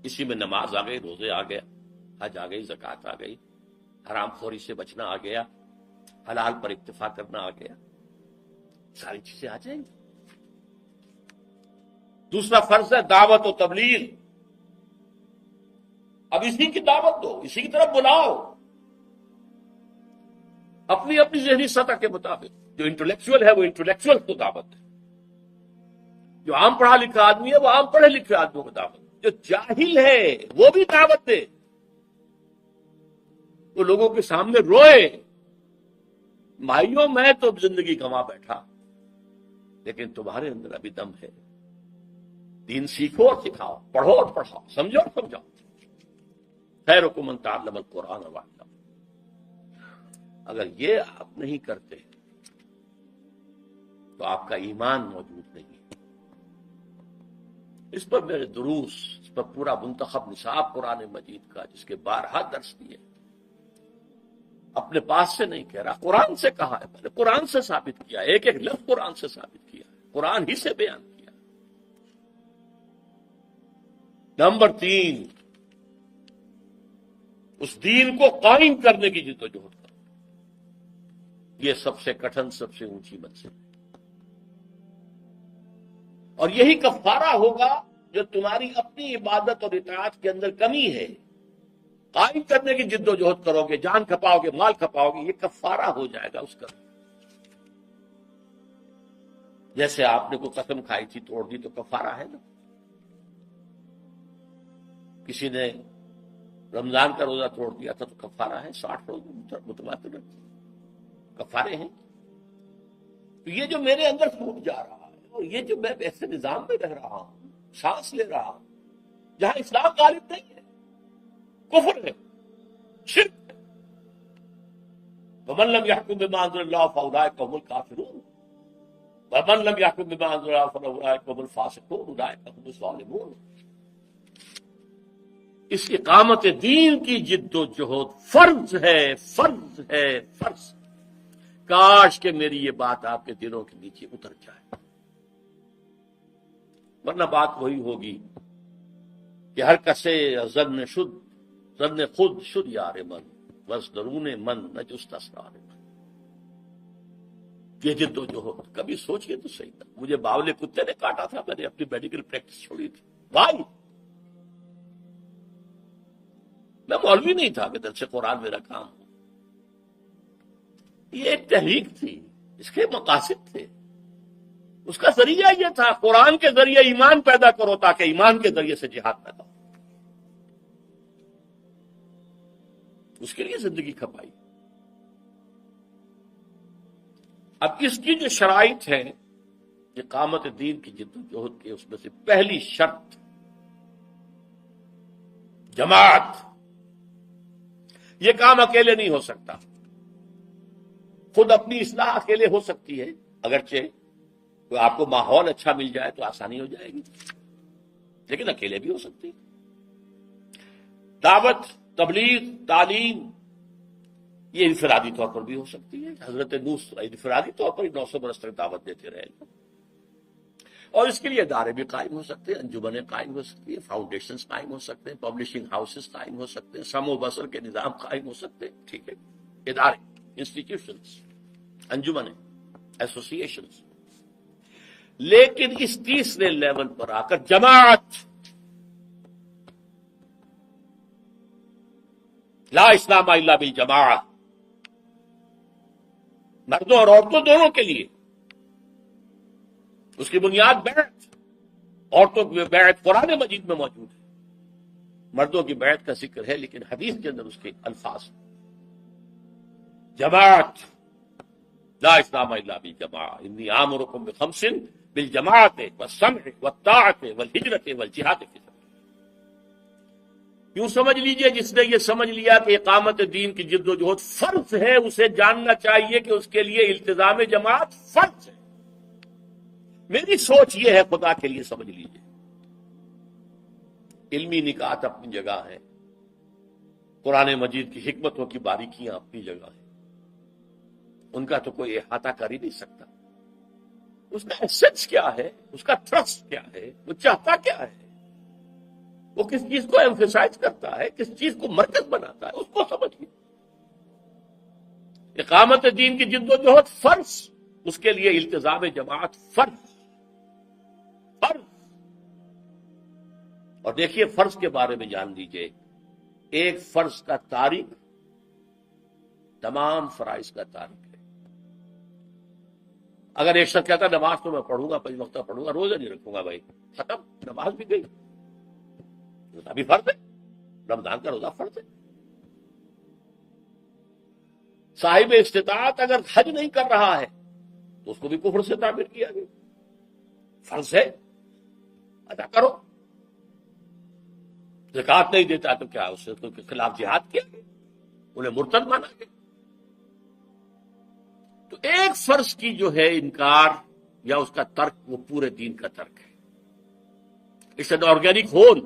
اسی میں نماز آ گئی، روزے آ گیا، حج آ گئی، زکوٰۃ آ گئی، حرام خوری سے بچنا آ گیا، حلال پر اکتفا کرنا آ گیا، ساری چیزیں آ جائیں گی. دوسرا فرض ہے دعوت و تبلیغ. اب اسی کی دعوت دو، اسی کی طرف بلاؤ، اپنی اپنی ذہنی سطح کے مطابق. جو انٹلیکچوئل ہے وہ انٹلیکچوئل کو دعوت ہے، جو عام پڑھا لکھا آدمی ہے وہ عام پڑھے لکھے آدمیوں کو دعوت، جو جاہل ہے وہ بھی دعوت دے. وہ لوگوں کے سامنے روئے، بھائیوں میں تو زندگی گنوا بیٹھا لیکن تمہارے اندر ابھی دم ہے. دین سیکھو اور سکھاؤ، پڑھو اور پڑھاؤ، سمجھو اور سمجھاؤ. خیرکم من تعلم القرآن وعلمہ. اگر یہ آپ نہیں کرتے تو آپ کا ایمان موجود نہیں. اس پر میرے دروس، اس پر پورا منتخب نصاب قرآن مجید کا، جس کے 12 درس دیے، اپنے پاس سے نہیں کہہ رہا، قرآن سے کہا ہے. میں نے قرآن سے ثابت کیا، ایک ایک لفظ قرآن سے ثابت کیا، قرآن ہی سے بیان کیا. نمبر 3، اس دین کو قائم کرنے کی جدوجہد کرو. یہ سب سے کٹھن، سب سے اونچی منزل ہے، اور یہی کفارہ ہوگا جو تمہاری اپنی عبادت اور اطاعت کے اندر کمی ہے. قائم کرنے کی جد و جہد کرو گے، جان کھپاؤ گے، مال کھپاؤ گے، یہ کفارہ ہو جائے گا اس کا. جیسے آپ نے کوئی قسم کھائی تھی، توڑ دی تو کفارہ ہے نا. کسی نے رمضان کا روزہ توڑ دیا تھا تو کفارہ ہے. 60 روزے متواتر کفارے ہیں. تو یہ جو میرے اندر پھوٹ جا رہا ہے، اور یہ جو میں ایسے نظام میں رہ رہا ہوں، سانس لے رہا ہوں، جہاں اسلام غالب نہیں ہے، کفر ہے، شرک ہے. وَمَن لَّمْ يَحْكُم بِمَا أَنزَلَ اللَّهُ فَأُولَٰئِكَ هُمُ الْكَافِرُونَ وَمَن لَّمْ يَحْكُم بِمَا أَنزَلَ اللَّهُ فَأُولَٰئِكَ هُمُ الْفَاسِقُونَ أُولَٰئِكَ هُمُ الظَّالِمُونَ. اس اقامت دین کی جد و جہد فرض ہے، فرض ہے، فرض. کاش کہ میری یہ بات آپ کے دلوں کے نیچے اتر جائے، ورنہ بات وہی ہوگی کہ ہر کسے ظن شد، ظن خود شد یار من، بس درون من نہ جست اسرار من. یہ جد و جہد کبھی سوچئے تو صحیح تھا. مجھے باولے کتے نے کاٹا تھا، میں نے اپنی میڈیکل پریکٹس چھوڑی تھی. بھائی میں مولوی نہیں تھا کہ درس قرآن میرا کام ہو. یہ ایک تحریک تھی، اس کے مقاصد تھے. اس کا ذریعہ یہ تھا، قرآن کے ذریعے ایمان پیدا کرو تاکہ ایمان کے ذریعے سے جہاد پیدا ہو. اس کے لیے زندگی کھپائی. اب اس کی جو شرائط ہیں اقامت دین کی جد و جہد کے، اس میں سے پہلی شرط جماعت. یہ کام اکیلے نہیں ہو سکتا. خود اپنی اصلاح اکیلے ہو سکتی ہے، اگرچہ تو آپ کو ماحول اچھا مل جائے تو آسانی ہو جائے گی، لیکن اکیلے بھی ہو سکتی. دعوت، تبلیغ، تعلیم یہ انفرادی طور پر بھی ہو سکتی ہے. حضرت نوح انفرادی طور پر 900 برس تک دعوت دیتے رہے. اور اس کے لیے ادارے بھی قائم ہو سکتے ہیں، انجمنیں قائم ہو سکتی ہیں، فاؤنڈیشنز قائم ہو سکتے ہیں، پبلشنگ ہاؤسز قائم ہو سکتے ہیں، سم و بسر کے نظام قائم ہو سکتے ہیں، ٹھیک ہے، ادارے، انسٹیٹیوشنز، انجمنیں، ایسوسیشنز۔ لیکن اس تیسرے لیول پر آ کر جماعت، لا اسلام الا بالجماعہ، مردوں اور عورتوں دونوں کے لیے، اس کی بنیاد بیعت، عورتوں کی بیعت قرآن مجید میں موجود ہے، مردوں کی بیعت کا ذکر ہے لیکن حدیث کے اندر اس کے الفاظ ہیں۔ جماعت، لا اسلام الا بالجماعہ، انی آمرکم بخمس بالجماعت والسمع والطاعت والہجرت والجہاد فی سبیل۔ یوں سمجھ لیجئے، جس نے یہ سمجھ لیا کہ اقامت دین کی جد و جہد فرض ہے، اسے جاننا چاہیے کہ اس کے لیے التزام جماعت فرض ہے۔ میری سوچ یہ ہے، خدا کے لیے سمجھ لیجئے، علمی نکات اپنی جگہ ہے، قرآن مجید کی حکمتوں کی باریکیاں اپنی جگہ ہیں، ان کا تو کوئی احاطہ کر ہی نہیں سکتا۔ اس کا ایسنس کیا ہے، اس کا تھرسٹ کیا ہے، وہ چاہتا کیا ہے، وہ کس چیز کو ایمفیسائز کرتا ہے، کس چیز کو مرکز بناتا ہے، اس کو سمجھیے۔ اقامت دین کی جد و جہد فرض، اس کے لیے التزام جماعت فرض، فرض۔ اور دیکھیے، فرض کے بارے میں جان لیجئے، ایک فرض کا تارک تمام فرائض کا تارک ہے۔ اگر ایک شخص کہتا نماز تو میں پڑھوں گا، 5 وقتہ پڑھوں گا، روزہ نہیں رکھوں گا، بھائی ختم، نماز بھی گئی، روزہ بھی فرض ہے، رمضان کا روزہ فرض ہے۔ صاحب استطاعت اگر حج نہیں کر رہا ہے تو اس کو بھی کفر سے تعبیر کیا گیا، فرض ہے، ادا کرو۔ زکات نہیں دیتا تو کیا اس کے خلاف جہاد کیا گیا، انہیں مرتد مانا گیا۔ تو ایک فرض کی جو ہے انکار یا اس کا ترک، وہ پورے دین کا ترک ہے۔ It's an organic whole.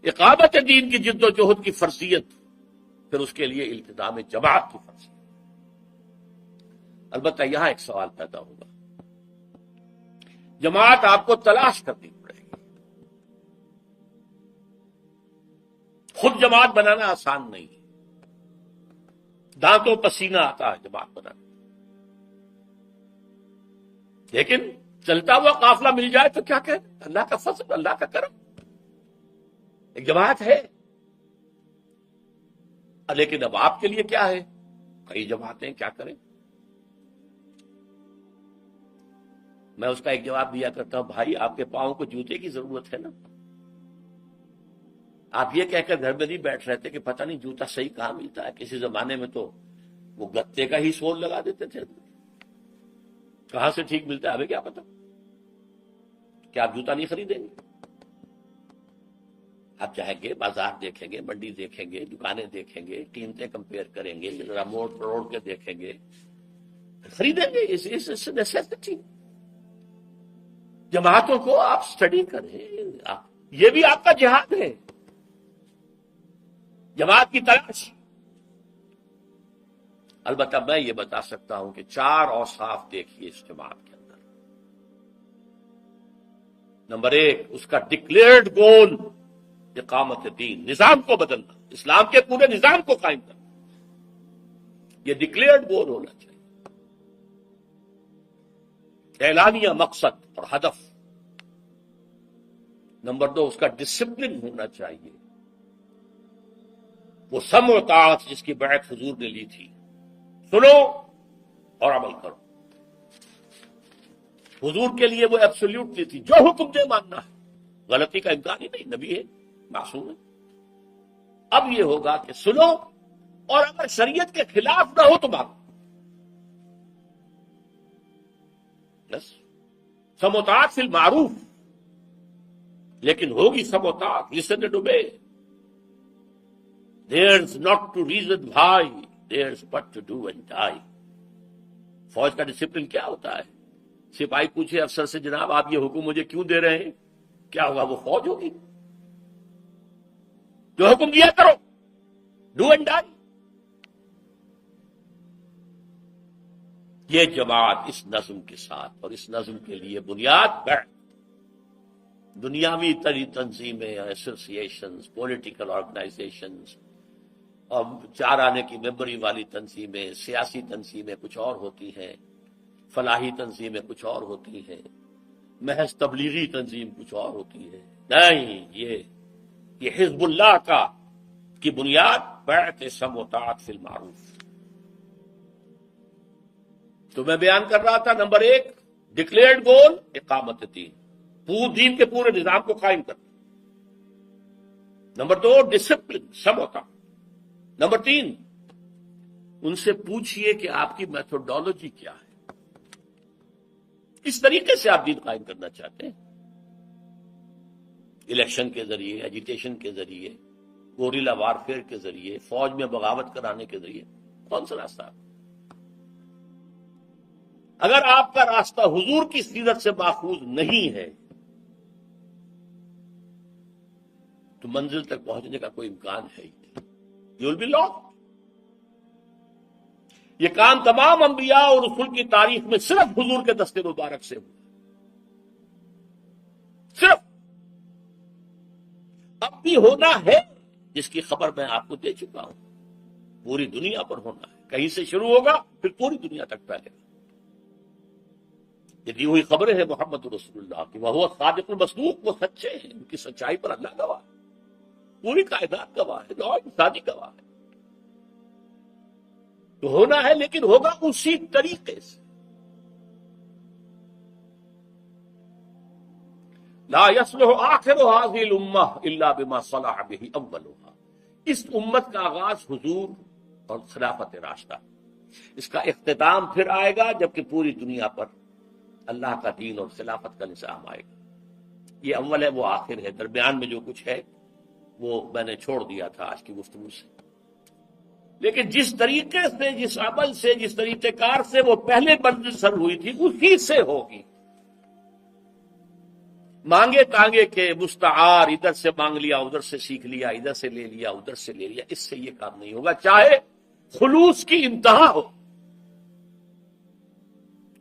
اقامت دین کی جد و جہد کی فرضیت، پھر اس کے لیے التزام جماعت کی فرضیت۔ البتہ یہاں ایک سوال پیدا ہوگا، جماعت آپ کو تلاش کرنی پڑے گی، خود جماعت بنانا آسان نہیں ہے، دانتوں پسینہ آتا ہے جماعت بنانا، لیکن چلتا ہوا قافلہ مل جائے تو کیا کہ اللہ کا فضل، اللہ کا کرم، ایک جماعت ہے۔ لیکن اب آپ کے لیے کیا ہے، کئی جماعتیں، کیا کریں؟ میں اس کا ایک جواب دیا کرتا ہوں، بھائی آپ کے پاؤں کو جوتے کی ضرورت ہے نا، آپ یہ کہہ کر گھر میں نہیں بیٹھ رہتے کہ پتہ نہیں جوتا صحیح کہاں ملتا ہے۔ کسی زمانے میں تو وہ گتے کا ہی سول لگا دیتے تھے، کہاں سے ٹھیک ملتا ہے ہمیں کیا پتا، کیا آپ جوتا نہیں خریدیں گے؟ آپ چاہیں گے بازار دیکھیں گے، منڈی دیکھیں گے، دکانیں دیکھیں گے، قیمتیں کمپیئر کریں گے، ذرا موڑ پروڑ کے دیکھیں گے، خریدیں گے۔ اس نیسیسٹی۔ جماعتوں کو آپ سٹڈی کریں، یہ بھی آپ کا جہاد ہے، جماعت کی تلاش۔ البتہ میں یہ بتا سکتا ہوں کہ 4 اوصاف دیکھیے اس جماعت کے اندر۔ نمبر 1، اس کا ڈکلیئرڈ گول اقامت دین، نظام کو بدلنا، اسلام کے پورے نظام کو قائم کرنا، یہ ڈکلیئرڈ گول ہونا چاہیے، اعلانیہ مقصد اور ہدف۔ نمبر 2، اس کا ڈسپلن ہونا چاہیے، وہ سمع و طاعت جس کی بیعت حضور نے لی تھی، سنو اور عمل کرو۔ حضور کے لیے وہ ایبسولوٹلی تھی، جو حکم دے ماننا ہے، غلطی کا امکان ہی نہیں، نبی ہے، معصوم ہے۔ اب یہ ہوگا کہ سنو، اور اگر شریعت کے خلاف نہ ہو تو مانو، بس سمع و طاعت فی المعروف، لیکن ہوگی سمع و طاعت، listen and obey۔ There's not to reason why, there's but to do and die۔ فوج کا ڈسپلن کیا ہوتا ہے؟ سپاہی پوچھے افسر سے، جناب آپ یہ حکم مجھے کیوں دے رہے ہیں؟ کیا ہوگا؟ وہ فوج ہوگی، جو حکم دیا کرو، ڈو اینڈ ڈائی۔ یہ جماعت اس نظم کے ساتھ اور اس نظم کے لیے بنیاد بیٹھ دنیاوی تنظیمیں، ایسوسیشنز، پولیٹیکل آرگنائزیشنز اور چار آنے کی ممبری والی تنظیمیں، سیاسی تنظیمیں کچھ اور ہوتی ہیں، فلاحی تنظیمیں کچھ اور ہوتی ہیں، محض تبلیغی تنظیم کچھ اور ہوتی ہے. نہیں، یہ حزب اللہ کی بنیاد بیعت سمع و طاعت فی المعروف. تو میں بیان کر رہا تھا، نمبر 1 ڈکلیئرڈ گول اقامت دین، پورے دین کے پورے نظام کو قائم کرنا. نمبر 2 ڈسپلن، سمع و طاعت. نمبر 3 ان سے پوچھئے کہ آپ کی میتھوڈالوجی کیا ہے، کس طریقے سے آپ دین قائم کرنا چاہتے ہیں. الیکشن کے ذریعے، ایجیٹیشن کے ذریعے، گوریلا وارفیئر کے ذریعے، فوج میں بغاوت کرانے کے ذریعے، کون سا راستہ؟ اگر آپ کا راستہ حضور کی سیرت سے ماخوذ نہیں ہے تو منزل تک پہنچنے کا کوئی امکان ہے ہی نہیں. You will be lost. یہ کام تمام انبیاء اور رسول کی تاریخ میں صرف حضور کے دست مبارک سے ہوا. صرف اب بھی ہونا ہے، جس کی خبر میں آپ کو دے چکا ہوں. پوری دنیا پر ہونا ہے، کہیں سے شروع ہوگا پھر پوری دنیا تک پھیلے گا. یہ دی ہوئی خبریں ہیں محمد رسول اللہ کی، وہ صادق المصدوق، وہ سچے ہیں، ان کی سچائی پر اللہ گواہ ہے، پوری کائنات گواہ ہے، نوع انسانی گواہ ہے. تو ہونا ہے، لیکن ہوگا اسی طریقے سے. لا يصلح آخر هذه الامة الا بما صلح به اولها. اس امت کا آغاز حضور اور خلافت راشدہ، اس کا اختتام پھر آئے گا جبکہ پوری دنیا پر اللہ کا دین اور خلافت کا نظام آئے گا. یہ اول ہے، وہ آخر ہے. درمیان میں جو کچھ ہے وہ میں نے چھوڑ دیا تھا آج کی گفتگو سے. لیکن جس طریقے سے، جس عمل سے، جس طریقہ کار سے وہ پہلے منزل سر ہوئی تھی، اسی سے ہوگی. مانگے تانگے کے مستعار، ادھر سے مانگ لیا، ادھر سے سیکھ لیا، ادھر سے لے لیا، ادھر سے لے لیا، اس سے یہ کام نہیں ہوگا. چاہے خلوص کی انتہا ہو.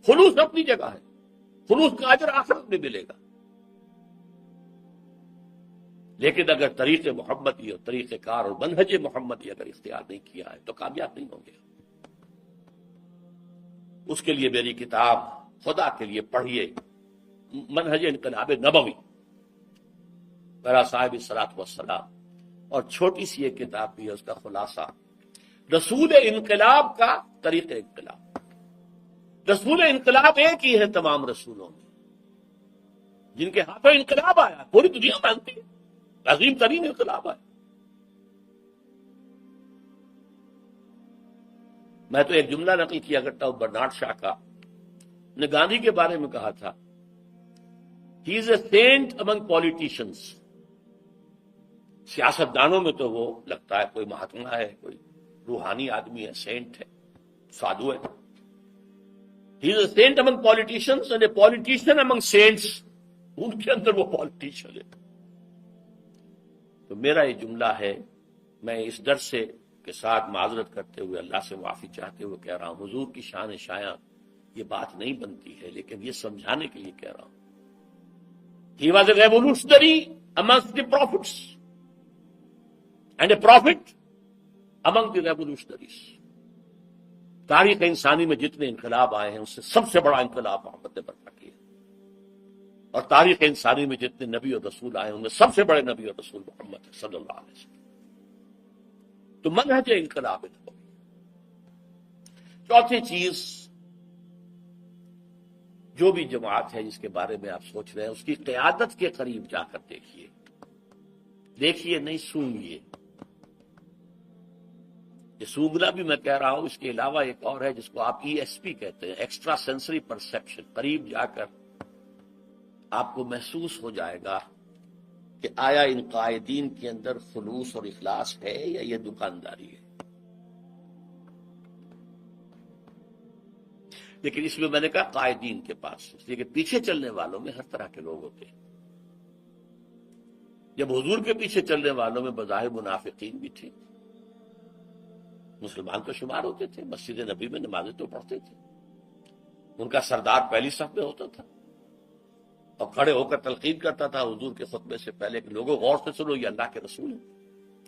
خلوص اپنی جگہ ہے، خلوص کا اجر آخرت میں ملے گا. لیکن اگر طریق محمدی اور طریقہ کار اور منہج محمدی اگر اختیار نہیں کیا ہے تو کامیاب نہیں ہوں گے. اس کے لیے میری کتاب خدا کے لیے پڑھیے، منہج انقلاب نبوی، میرا صاحب الصلاۃ والسلام. اور چھوٹی سی ایک کتاب بھی ہے، اس کا خلاصہ رسول انقلاب کا طریقہ انقلاب. رسول انقلاب ایک ہی ہے تمام رسولوں میں، جن کے ہاتھوں انقلاب آیا، پوری دنیا مانتی ہے، عظیم ترین انقلاب آیا. میں تو ایک جملہ نقل کیا کرتا ہوں برنارڈ شاہ کا، نے گاندھی کے بارے میں کہا تھا، ہی is a saint among politicians. سیاست دانوں میں تو وہ لگتا ہے کوئی مہاتما ہے، کوئی روحانی آدمی ہے، سینٹ ہے، سادھو ہے. He is a saint among politicians and a politician among saints. ان کے اندر وہ پالیٹیشین ہے. تو میرا یہ جملہ ہے، میں اس درس سے کے ساتھ معذرت کرتے ہوئے اللہ سے معافی چاہتے ہوئے کہہ رہا ہوں، حضور کی شان شایاں یہ بات نہیں بنتی ہے، لیکن یہ سمجھانے کے لیے کہہ رہا ہوں. He was a revolutionary amongst the prophets and a prophet among the revolutionaries. تاریخ انسانی میں جتنے انقلاب آئے ہیں اس سے سب سے بڑا انقلاب محمد نے برپا کیا. اور تاریخ انسانی میں جتنے نبی اور رسول آئے ہیں ان میں سب سے بڑے نبی اور رسول محمد صلی اللہ علیہ وسلم. تو منہج انقلاب نبوی. چوتھی چیز، جو بھی جماعت ہے جس کے بارے میں آپ سوچ رہے ہیں، اس کی قیادت کے قریب جا کر دیکھیے. دیکھیے نہیں، سونگیے. یہ سونگنا بھی میں کہہ رہا ہوں، اس کے علاوہ ایک اور ہے جس کو آپ ESP کہتے ہیں، ایکسٹرا سینسری پرسیپشن. قریب جا کر آپ کو محسوس ہو جائے گا کہ آیا ان قائدین کے اندر خلوص اور اخلاص ہے یا یہ دکانداری ہے. لیکن اس میں میں نے کہا قائدین کے پاس، اس لیے کہ پیچھے چلنے والوں میں ہر طرح کے لوگ ہوتے ہیں. جب حضور کے پیچھے چلنے والوں میں بظاہر منافقین بھی تھے، مسلمان تو شمار ہوتے تھے، مسجد نبی میں نمازیں تو پڑھتے تھے، ان کا سردار پہلی صف میں ہوتا تھا اور کھڑے ہو کر تلقین کرتا تھا حضور کے خطبے سے پہلے کہ لوگوں غور سے سنو، یہ اللہ کے رسول ہے،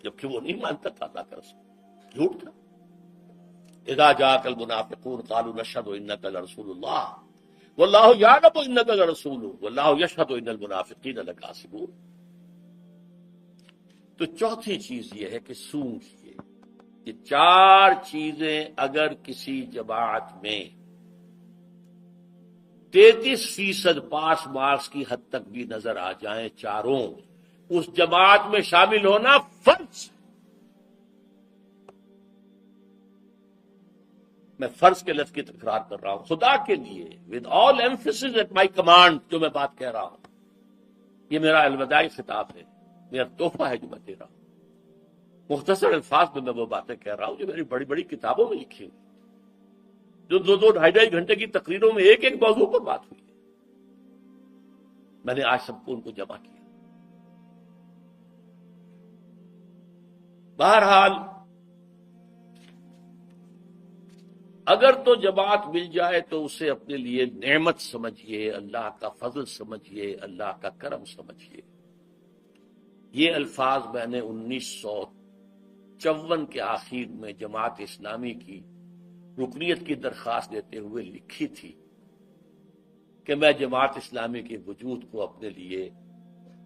جبکہ وہ نہیں مانتا تھا اللہ کا رسول، جھوٹ تھا۔ اذا جاءك المنافقون قالوا نشهد انك لرسول الله والله يعلم انك لرسوله والله يشهد ان المنافقين لكاذبون۔ تو چوتھی چیز یہ ہے کہ سونچئے، یہ چار چیزیں اگر کسی جماعت میں 33% پاس مارکس کی حد تک بھی نظر آ جائیں چاروں، اس جماعت میں شامل ہونا فرض۔ میں فرض کے لفظ کی تکرار کر رہا ہوں خدا کے لیے، with all emphasis at my command, جو میں بات کہہ رہا ہوں یہ میرا الوداعی خطاب ہے، میرا تحفہ ہے جو میں دے رہا ہوں۔ مختصر الفاظ میں وہ باتیں کہہ رہا ہوں جو میری بڑی بڑی کتابوں میں لکھی ہوئی، جو 2-2 ڈھائی گھنٹے کی تقریروں میں ایک ایک موضوع پر بات ہوئی ہے، میں نے آج سب کو ان کو جمع کیا۔ بہرحال اگر تو جماعت مل جائے تو اسے اپنے لیے نعمت سمجھیے، اللہ کا فضل سمجھیے، اللہ کا کرم سمجھیے۔ یہ الفاظ میں نے 1954 کے آخر میں جماعت اسلامی کی رکنیت کی درخواست دیتے ہوئے لکھی تھی کہ میں جماعت اسلامی کے وجود کو اپنے لیے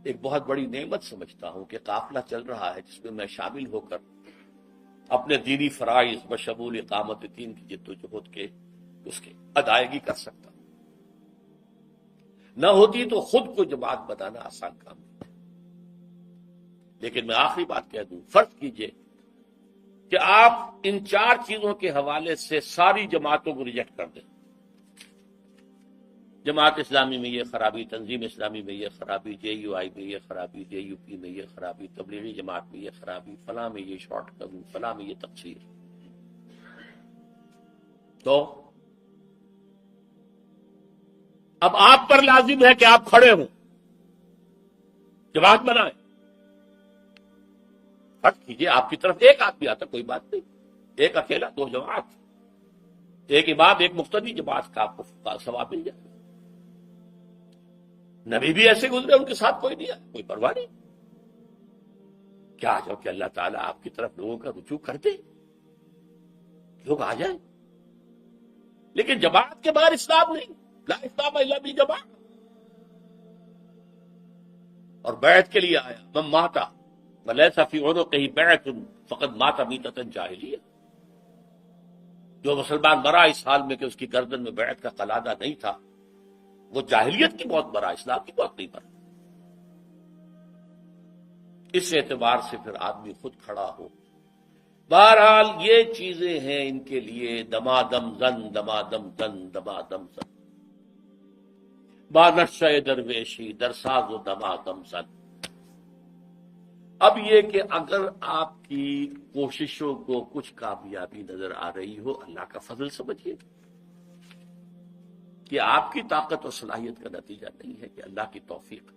ایک بہت بڑی نعمت سمجھتا ہوں کہ قافلہ چل رہا ہے جس میں میں شامل ہو کر اپنے دینی فرائض بشمول اقامت دین کی جدوجہد کے اس کی ادائیگی کر سکتا ہوں۔ نہ ہوتی تو خود کو جماعت بنانا آسان کام نہیں، لیکن میں آخری بات کہہ دوں، فرض کیجئے کہ آپ ان چار چیزوں کے حوالے سے ساری جماعتوں کو ریجیکٹ کر دیں۔ جماعت اسلامی میں یہ خرابی، تنظیم اسلامی میں یہ خرابی، جے یو آئی میں یہ خرابی، جے یو پی میں یہ خرابی، تبلیغی جماعت میں یہ خرابی، فلاں میں یہ شارٹ کمی، فلاں میں یہ تقصیر، تو اب آپ پر لازم ہے کہ آپ کھڑے ہوں، جماعت بنائیں۔ فرض کیجیے آپ کی طرف ایک آدمی آتا، کوئی بات نہیں، ایک اکیلا، 2 جماعت، ایک امام ایک مقتدی، جماعت کا آپ کو ثواب مل جائے۔ نبی بھی ایسے گزرے، ان کے ساتھ کوئی نہیں ہے، کوئی پرواہ نہیں۔ کیا جو کہ اللہ تعالیٰ آپ کی طرف لوگوں کا رجوع کر دے، لوگ آ جائیں۔ لیکن جماعت کے باہر اسلام نہیں، لا اسلام الا بالجماعت۔ اور بیعت کے لیے آیا، من مات ولیس فی عنقہ بیعۃ فقد مات میتۃ جاہلیہ، جو مسلمان مرا اس حال میں کہ اس کی گردن میں بیعت کا قلادہ نہیں تھا، وہ جاہلیت کی موت مرا، اسلام کی موت نہیں مرا۔ اس اعتبار سے پھر آدمی خود کھڑا ہو۔ بہرحال یہ چیزیں ہیں ان کے لیے دمادم زن، دمادم زن، دمادم زن، بانشہ درویشی درساز و دمادم زن۔ اب یہ کہ اگر آپ کی کوششوں کو کچھ کامیابی نظر آ رہی ہو، اللہ کا فضل سمجھیے، کہ آپ کی طاقت اور صلاحیت کا نتیجہ نہیں ہے، کہ اللہ کی توفیق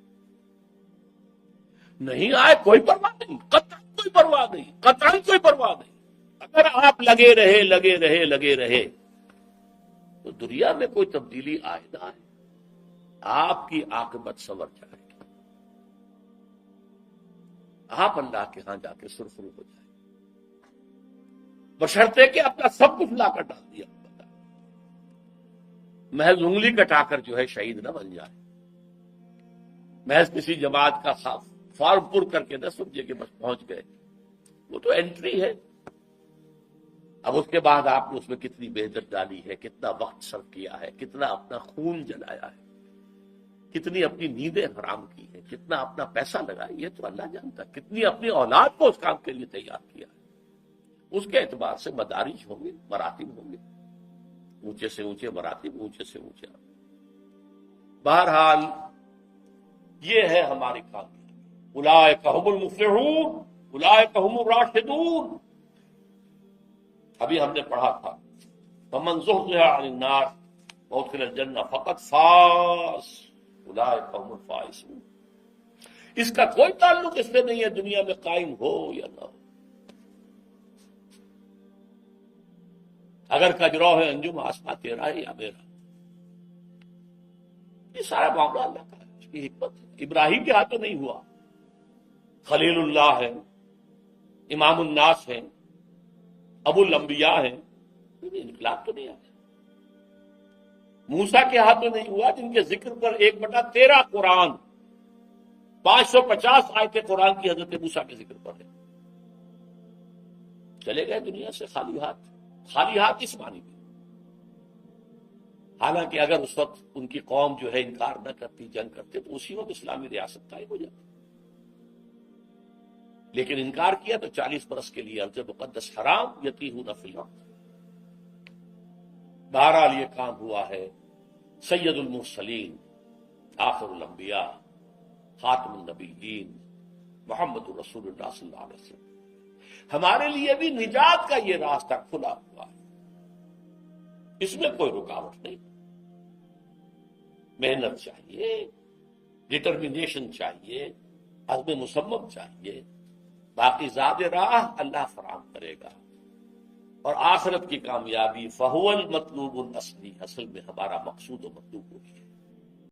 نہیں آئے کوئی پرواہ نہیں، قطعاً کوئی پرواہ نہیں، قطعاً کوئی پرواہ نہیں۔ اگر آپ لگے رہے تو دنیا میں کوئی تبدیلی آئے نہ آئے، آپ کی عاقبت سنور جائے گی، آپ اللہ کے ہاں جا کے سرخرو ہو جائے، بشرطے کہ اپنا سب کچھ لا کر ڈال دیا، محض انگلی کٹا کر جو ہے شہید نہ بن جائے، محض کسی جماعت کا فارم پر کر کے نہ سمجھے کہ بس پہنچ گئے، وہ تو انٹری ہے۔ اب اس کے بعد آپ نے اس میں کتنی محنت ڈالی ہے، کتنا وقت صرف کیا ہے، کتنا اپنا خون جلایا ہے، کتنی اپنی نیندیں حرام کی ہیں، کتنا اپنا پیسہ لگایا، یہ تو اللہ جانتا ہے، کتنی اپنی اولاد کو اس کام کے لیے تیار کیا ہے۔ اس کے اعتبار سے مدارج ہوں گے، مراتب ہوں گے، اونچے سے اونچے مراتب، اونچے سے اونچے۔ بہرحال یہ ہے ہماری کامیابی۔ اولئک ھم المفلحون، اولئک ھم الراشدون۔ ابھی ہم نے پڑھا تھا فمن زحزح عن النار وادخل الجنہ فقد فاز اولئک ھم الفائزون۔ اس کا کوئی تعلق اس سے نہیں ہے دنیا میں قائم ہو یا نہ ہو۔ اگر کجرو ہے انجم آسماں تیرا ہے یا میرا، یہ سارا معاملہ اللہ کا ہے، اس کی حکمت ہے۔ ابراہیم کے ہاتھوں نہیں ہوا، خلیل اللہ ہے، امام الناس ہیں، ابو الانبیاء ہیں، انقلاب تو نہیں آیا۔ موسیٰ کے ہاتھوں نہیں ہوا، جن کے ذکر پر 1/13 قرآن، 550 آیتیں قرآن کی حضرت موسیٰ کے ذکر پر ہے، چلے گئے دنیا سے خالی ہاتھ اس معنی میں۔ حالانکہ اگر اس وقت ان کی قوم جو ہے انکار نہ کرتی، جنگ کرتے، تو اسی وقت اسلامی ریاست قائم ہو جاتی، لیکن انکار کیا تو 40 برس کے لیے ارض مقدس حرام یتیہون فی الارض۔ بہرحال یہ کام ہوا ہے۔ سید المرسلین، آخر الانبیاء، خاتم النبیین، محمد الرسول اللہ صلی اللہ علیہ وسلم، ہمارے لیے بھی نجات کا یہ راستہ کھلا ہوا ہے، اس میں کوئی رکاوٹ نہیں۔ محنت چاہیے، ڈٹرمنیشن چاہیے، عزم مصمم چاہیے، باقی زاد راہ اللہ فراہم کرے گا۔ اور آخرت کی کامیابی فہو المطلوب الاصلی، اصل میں ہمارا مقصود و مطلوب وہی ہے۔